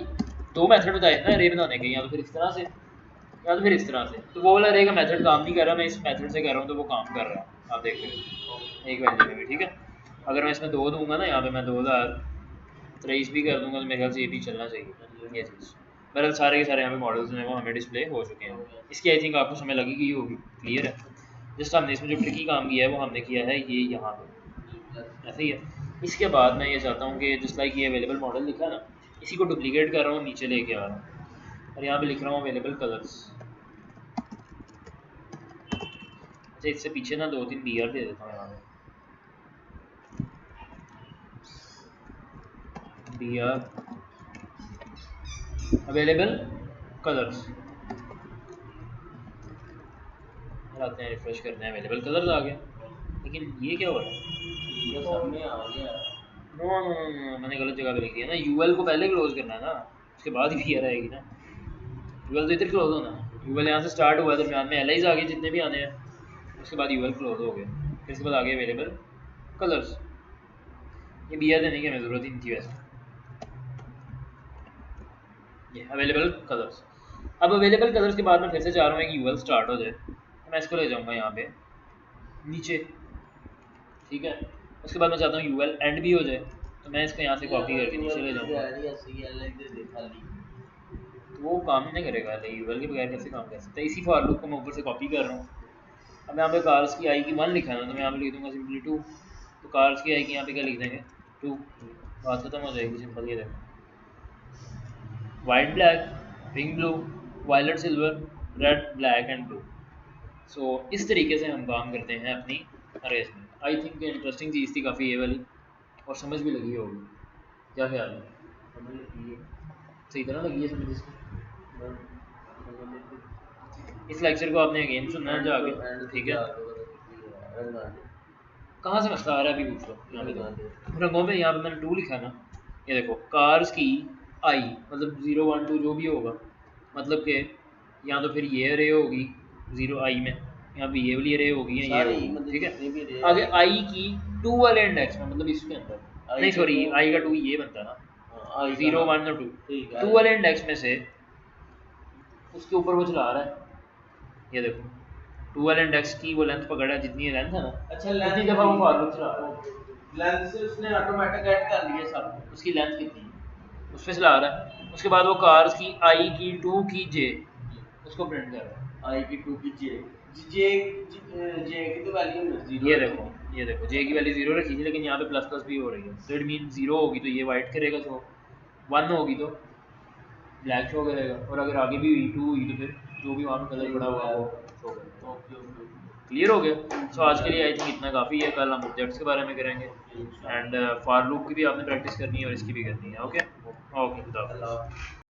2 मेथड बताए ना रे बनाने के, या तो फिर इस तरह से या तो फिर इस तरह से। तो वो वाला रे का मेथड काम नहीं कर रहा, मैं इस मेथड से कर रहा हूँ तो वो काम कर रहा है। आप देख रहे एक वैल्यू में भी ठीक है। अगर मैं इसमें 2 दूंगा ना यहाँ पे, मैं 2023 भी कर दूंगा तो मेरे ख्याल से ये भी चलना चाहिए ये चीज़। बहरहाल सारे के सारे यहाँ पे मॉडल्स हैं वो हमें डिस्प्ले हो चुके हैं। इसकी आई थिंक आपको समय लगेगी होगी, क्लियर है। जस्ट हमने इसमें जो ट्रिकी काम किया है वो हमने किया है ये यहाँ पे ऐसे ही है। इसके बाद मैं ये चाहता हूँ कि जस्ट लाइक ये अवेलेबल मॉडल लिखा ना, इसी को डुप्लीकेट कर रहा हूँ नीचे लेके आ रहा हूँ और यहाँ पे लिख रहा हूँ अवेलेबल कलर्स। अच्छा इससे पीछे ना 2-3 BR दे देता हूँ यहाँ पे, BR अवेलेबल कलर्स आते हैं, रिफ्रेश करते हैं, अवेलेबल कलर्स आ गए। लेकिन ये क्या हो रहा है,
सामने आ गया।
नो मैंने गलत जगह पे लिख दिया ना। यूएल को पहले क्लोज करना है ना, उसके बाद ही BR आएगी ना। यूएल तो इधर क्लोज होना है, यूएल यहाँ से स्टार्ट हुआ है, दरम्यान में एलाइज आ गए जितने भी आने हैं, उसके बाद यूएल क्लोज हो गया, फिर इसके बाद आगे अवेलेबल कलर्स। ये BR देने की हमें ज़रूरत ही नहीं थी वैसे। ये अवेलेबल कलर्स। अब अवेलेबल कलर्स के बाद मैं फिर से चाह रहा हूँ कि यूएल स्टार्ट हो जाए, तो मैं इसको ले जाऊँगा यहाँ पे नीचे, ठीक है। उसके बाद मैं चाहता हूँ यूएल एंड भी हो जाए, तो मैं इसको यहाँ से कॉपी करके नीचे ले जाऊँगा। तो वो काम ही नहीं करेगा, यूएल के बगैर कैसे काम कर सकता है। इसी फॉर लूप को मैं ऊपर से कॉपी कर रहा हूँ। अब यहाँ पे कार्स की आई की 1 लिखा है ना, तो मैं यहाँ पे लिख दूँगा सिंपली 2। तो कार्स की आई की यहाँ पे क्या लिख देंगे 2, बात खत्म हो जाएगी, सिंपल। ये देखो white black pink blue violet silver red black and blue. So इस तरीके से हम काम करते हैं अपनी अरेज में। आई थिंक इंटरेस्टिंग चीज़ थी काफ़ी ये वाली, और समझ भी लगी होगी। क्या ख्याल है, सही तरह लगी है समझ इसको। इस लेक्चर को आपने अगेन सुनना है जाके, ठीक है। कहाँ से मसला आ रहा है अभी पूछ लो। यहाँ पे तो रंगों में यहाँ पे मैंने 2 लिखा है ना, ये देखो कार्स की आई मतलब 0 1 2 जो भी होगा, मतलब कि या तो फिर ये अरे होगी 0 आई में, यहाँ पे ये वाली अरे होगी या ये होगी, ठीक है। आगे आई की 2 वाले इंडेक्स में, मतलब इसके अंदर नहीं सॉरी आई का 2 ये बनता है ना 0 1 और 2 वाले इंडेक्स में से उसके ऊपर वो चला रहा है। ये देखो 2 वाले इंडेक्स की वो लेंथ पकड़ा है, जितनी लेंथ है ना,
अच्छा
उतनी दफ़ा वो फॉर लूप चला रहा है।
लेंथ से उसने ऑटोमेटिक ऐड कर लिया सब,
उसकी लेंथ कितनी है उस पर चला रहा है। उसके बाद वो कार्स की आई की 2 की जे उसको प्रिंट कर रहा है।
आई की 2 की जे की तो वैल्यू जीरो।
ये देखो जे की वैल्यू 0 रखी थी, लेकिन यहाँ पे प्लस प्लस भी हो रही है। तो इट मीन 0 होगी तो ये वाइट करेगा, शो 1 होगी तो ब्लैक शो करेगा, और अगर आगे भी 2 हुई तो फिर जो भी वहाँ पे कलर पड़ा हुआ वो शो करेगा। क्लियर हो गया। सो आज के लिए आई थिंक इतना काफ़ी है। कल हम ऑब्जेक्ट्स के बारे में करेंगे एंड फॉर लूप की भी आपने प्रैक्टिस करनी है और इसकी भी करनी है। Okay okay.